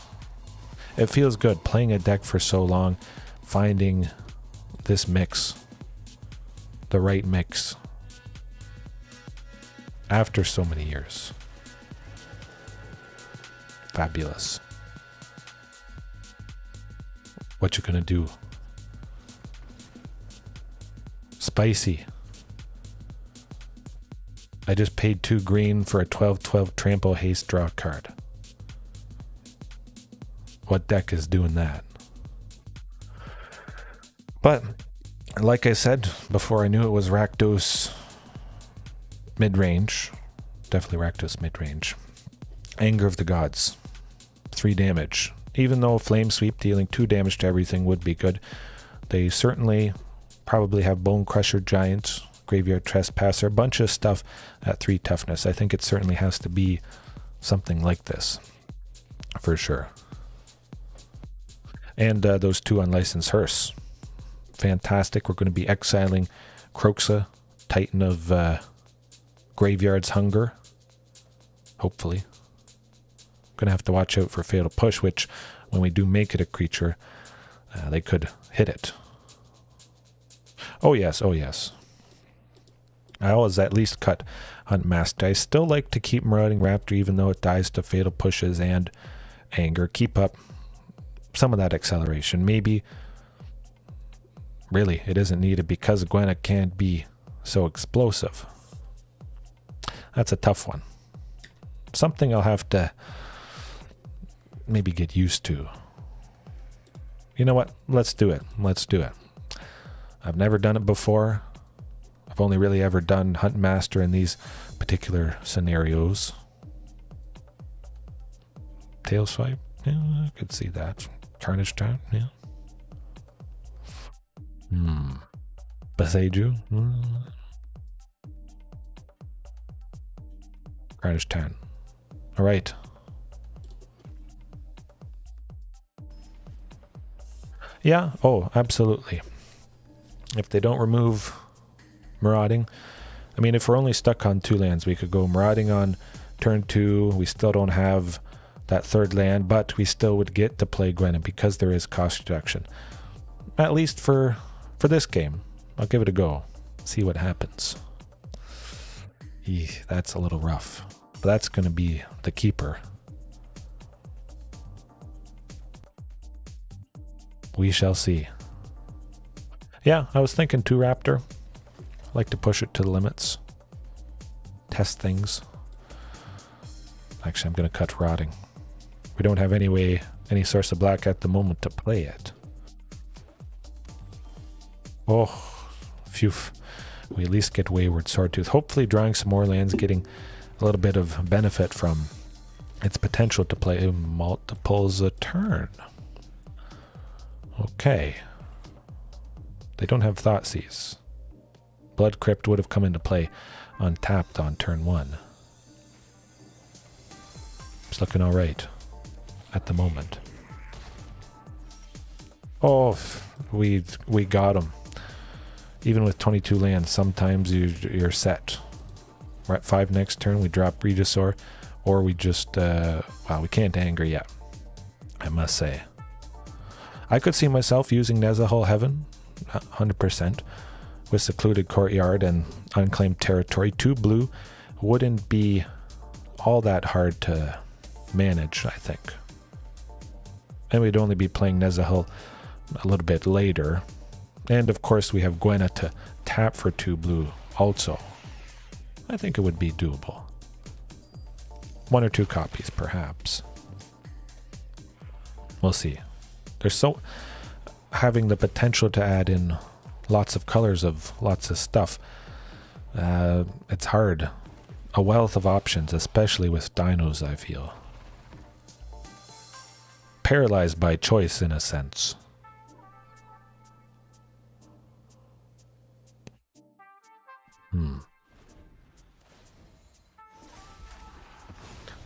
It feels good playing a deck for so long, finding this mix, the right mix, after so many years. Fabulous. What you gonna do? Spicy. I just paid 2 green for a 12/12 trample haste draw card. What deck is doing that? But like I said before, I knew it was Rakdos mid-range. Definitely Rakdos mid-range. Anger of the Gods. 3 damage. Even though Flame Sweep dealing 2 damage to everything would be good, they certainly probably have Bone Crusher Giant, Graveyard Trespasser, a bunch of stuff at 3 toughness. I think it certainly has to be something like this. For sure. And those 2 unlicensed Hearse. Fantastic. We're going to be exiling Kroxa, Titan of Graveyard's Hunger. Hopefully. Going to have to watch out for Fatal Push, which when we do make it a creature, they could hit it. Oh yes, oh yes. I always at least cut Huntmaster. I still like to keep Marauding Raptor even though it dies to Fatal Pushes and Anger. Keep up some of that acceleration. Maybe really it isn't needed because Gwenna can't be so explosive. That's a tough one. Something I'll have to maybe get used to. You know what? Let's do it. Let's do it. I've never done it before. I've only really ever done Huntmaster in these particular scenarios. Tail Swipe? Yeah, I could see that. Carnage Town? Yeah. Beseju? Carnage Town. Alright. Yeah, oh, absolutely. If they don't remove Marauding, I mean, if we're only stuck on 2 lands, we could go Marauding on turn 2. We still don't have that 3rd land, but we still would get to play Gwenna because there is cost reduction. At least for this game. I'll give it a go. See what happens. Eeh, that's a little rough. But that's going to be the keeper. We shall see. Yeah, I was thinking 2 Raptor. I like to push it to the limits. Test things. Actually, I'm going to cut Rotting. We don't have any source of black at the moment to play it. Oh, phew. We at least get Wayward Swordtooth. Hopefully drawing some more lands, getting a little bit of benefit from its potential to play multiples a turn. Okay. They don't have Thoughtseize. Blood Crypt would have come into play untapped on turn 1. It's looking alright at the moment. Oh, we got him. Even with 22 lands, sometimes you're set. We're at 5 next turn, we drop Regisaur, or we just, well, we can't anger yet, I must say. I could see myself using Nezahal Heaven, 100%, with Secluded Courtyard and Unclaimed Territory. 2 blue wouldn't be all that hard to manage, I think. And we'd only be playing Nezahal a little bit later. And of course we have Gwenna to tap for 2 blue also. I think it would be doable. 1 or 2 copies, perhaps. We'll see. There's so having the potential to add in lots of colors of lots of stuff. It's hard. A wealth of options, especially with dinos, I feel. Paralyzed by choice, in a sense.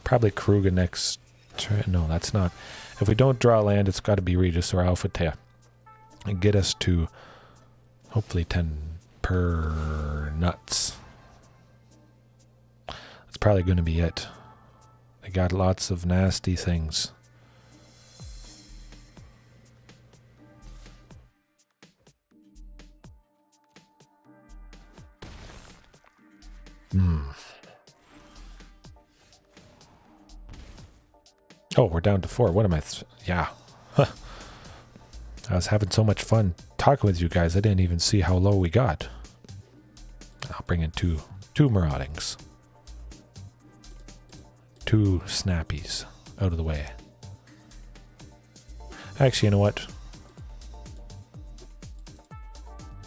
Probably Keruga next turn. No, that's not. If we don't draw land, it's got to be Regisaur Alpha to get us to hopefully 10 per nuts. That's probably going to be it. They got lots of nasty things. Oh, we're down to 4. What am I? Yeah. Huh. I was having so much fun talking with you guys. I didn't even see how low we got. I'll bring in two Maraudings. 2 Snappies out of the way. Actually, you know what?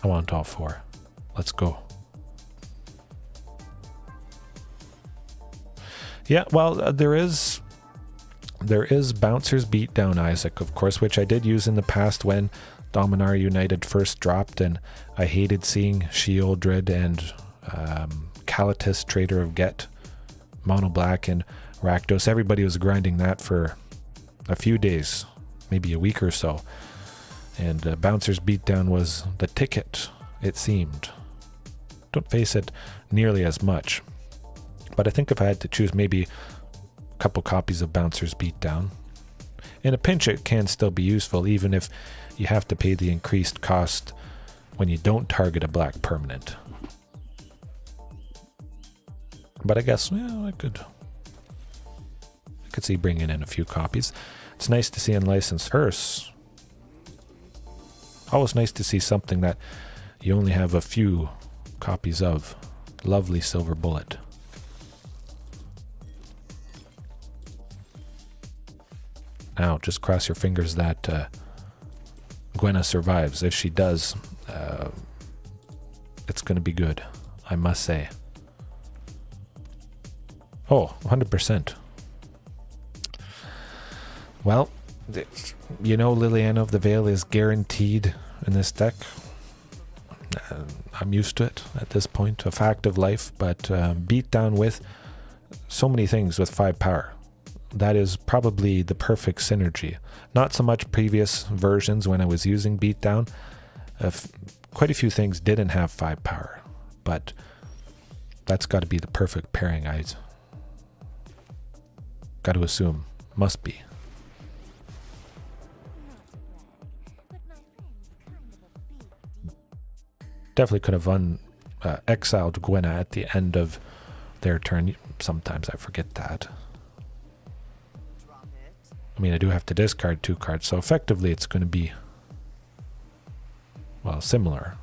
I want all 4. Let's go. Yeah, well, there is Bouncer's Beatdown Isaac, of course, which I did use in the past when Dominar United first dropped, and I hated seeing Sheoldred and Calatus, Trader of Get, Mono Black, and Rakdos. Everybody was grinding that for a few days, maybe a week or so. And Bouncer's Beatdown was the ticket, it seemed. Don't face it nearly as much. But I think if I had to choose, maybe a couple copies of Bouncer's Beatdown. In a pinch, it can still be useful, even if you have to pay the increased cost when you don't target a black permanent. But I guess, well, I could see bringing in a few copies. It's nice to see Unlicensed Hearse. Always nice to see something that you only have a few copies of. Lovely Silver Bullet. Now, just cross your fingers that Gwenna survives. If she does, it's going to be good, I must say. Oh, 100%. Well, you know Liliana of the Veil is guaranteed in this deck. I'm used to it at this point, a fact of life, but beat down with so many things with 5 power. That is probably the perfect synergy. Not so much previous versions when I was using beatdown. Quite a few things didn't have 5 power, but that's got to be the perfect pairing. I got to assume. Must be. Definitely could have exiled Gwenna at the end of their turn. Sometimes I forget that. I mean, I do have to discard 2 cards, so effectively it's going to be, well, similar.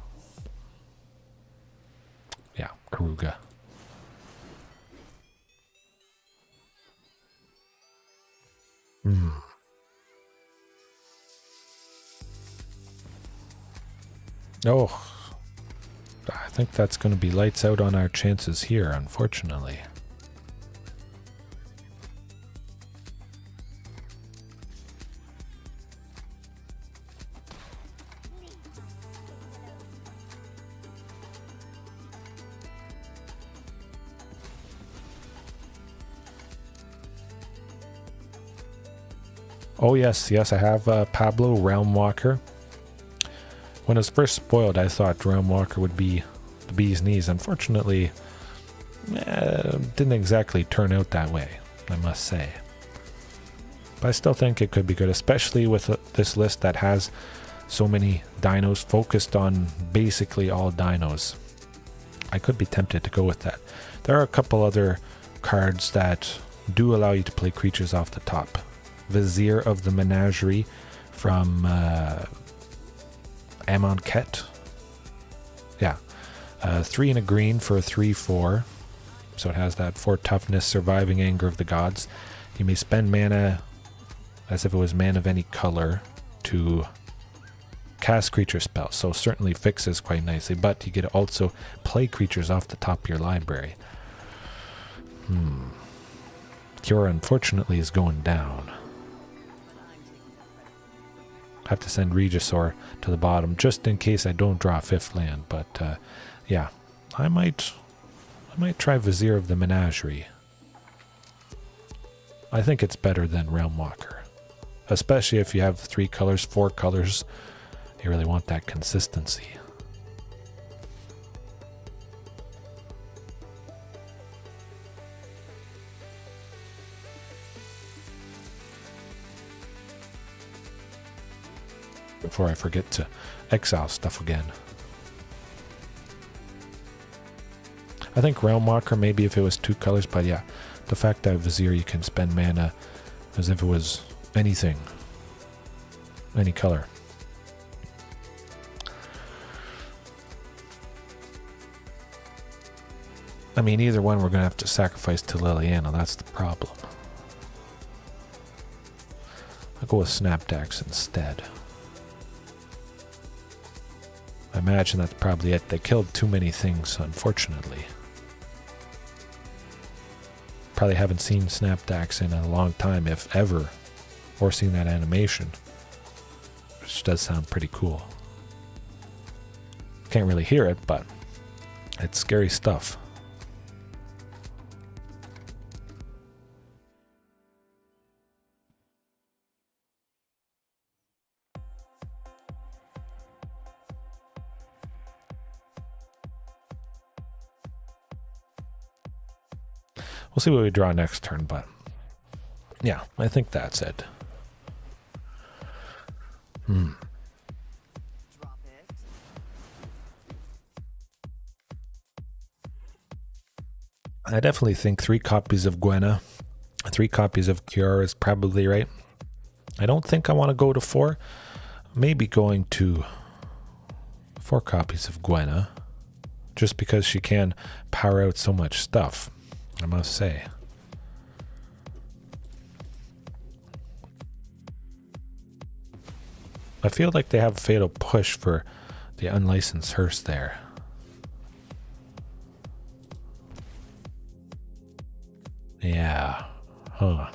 Yeah, Keruga. Oh, I think that's going to be lights out on our chances here, unfortunately. Oh yes, I have Pablo Realm Walker. When it was first spoiled, I thought Realm Walker would be the bee's knees. Unfortunately, didn't exactly turn out that way, I must say. But I still think it could be good, especially with this list that has so many dinos focused on basically all dinos. I could be tempted to go with that. There are a couple other cards that do allow you to play creatures off the top. Vizier of the Menagerie from Monstercat. Yeah. 3 and a green for a 3/4. So it has that 4 toughness, surviving anger of the gods. You may spend mana as if it was mana of any color to cast creature spells. So certainly fixes quite nicely, but you get to also play creatures off the top of your library. Kiora unfortunately is going down. I have to send Regisaur to the bottom just in case I don't draw a 5th land, but yeah, I might try Vizier of the Menagerie. I think it's better than Realm Walker, especially if you have 3 colors, 4 colors. You really want that consistency. Before I forget to exile stuff again. I think Realm Walker maybe if it was 2 colors, but yeah, the fact that Vizier you can spend mana as if it was anything, any color. I mean, either one we're going to have to sacrifice to Liliana, that's the problem. I'll go with Snapdax instead. I imagine that's probably it. They killed too many things, unfortunately. Probably haven't seen Snapdax in a long time, if ever, or seen that animation, which does sound pretty cool. Can't really hear it, but it's scary stuff. We'll see what we draw next turn, but yeah, I think that's it. I definitely think 3 copies of Gwenna, 3 copies of Kiora is probably right. I don't think I want to go to 4. Maybe going to 4 copies of Gwenna, just because she can power out so much stuff, I must say. I feel like they have Fatal Push for the unlicensed hearse there. Yeah. Huh.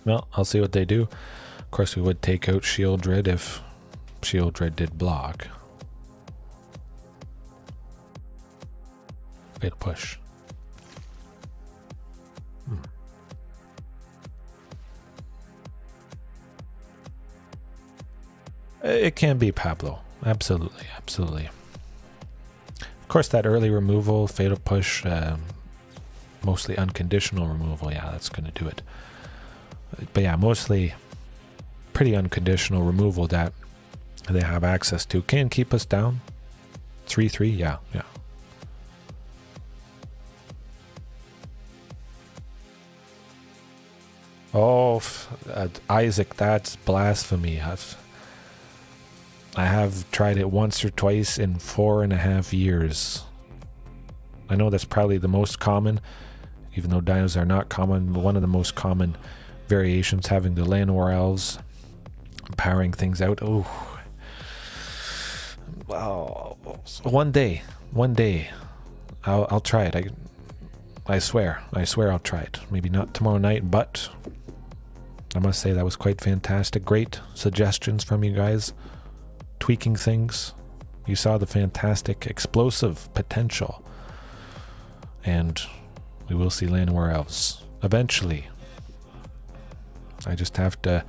Well, I'll see what they do. Of course, we would take out Shieldred if Shieldred did block. Fatal Push. It can be Pablo. Absolutely, absolutely. Of course, that early removal, Fatal Push, mostly unconditional removal. Yeah, that's going to do it. But yeah, mostly pretty unconditional removal that they have access to. Can keep us down. 3/3, yeah. Oh, Isaac, that's blasphemy. I have tried it once or twice in 4.5 years. I know that's probably the most common, even though dinos are not common. One of the most common variations, having the Llanowar elves powering things out. Oh, one day I'll try it. I swear I'll try it. Maybe not tomorrow night, but I must say that was quite fantastic. Great suggestions from you guys, tweaking things You saw the fantastic explosive potential. And we will see Llanowar Elves eventually. I just have to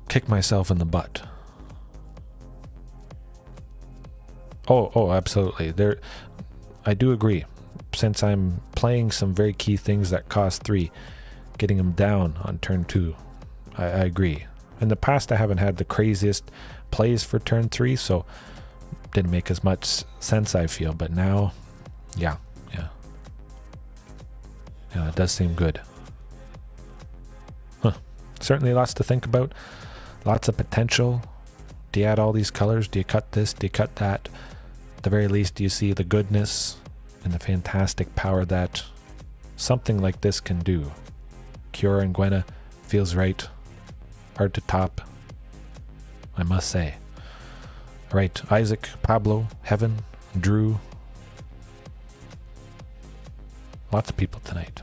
kick myself in the butt. Oh, absolutely. I do agree. Since I'm playing some very key things that cost 3, getting them down on turn 2, I agree. In the past, I haven't had the craziest plays for turn 3, so didn't make as much sense, I feel. But now, yeah, it does seem good. Certainly lots to think about. Lots of potential. Do you add all these colors? Do you cut this? Do you cut that? At the very least, do you see the goodness and the fantastic power that something like this can do? Kiora and Gwenna feels right. Hard to top, I must say. All right, Isaac, Pablo, Heaven, Drew. Lots of people tonight.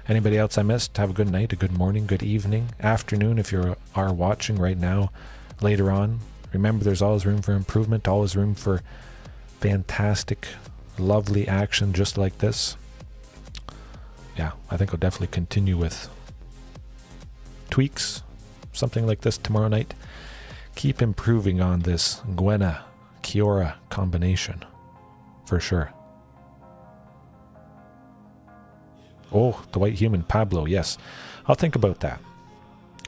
Anybody else I missed? Have a good night, a good morning, good evening, afternoon if you are watching right now, later on. Remember, there's always room for improvement, always room for fantastic, lovely action just like this. Yeah, I think I'll definitely continue with tweaks, something like this tomorrow night. Keep improving on this Gwenna Kiora combination for sure. Oh, the white human Pablo, yes. I'll think about that.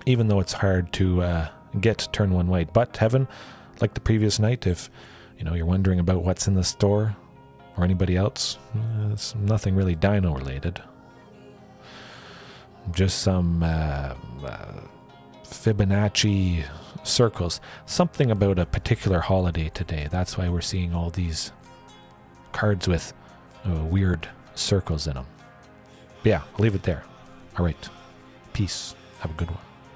Even though it's hard to get turn 1 white. But Heaven, like the previous night, if you're wondering about what's in the store or anybody else, it's nothing really Dino related. Just some Fibonacci circles. Something about a particular holiday today. That's why we're seeing all these cards with weird circles in them. But yeah, I'll leave it there. All right. Peace. Have a good one.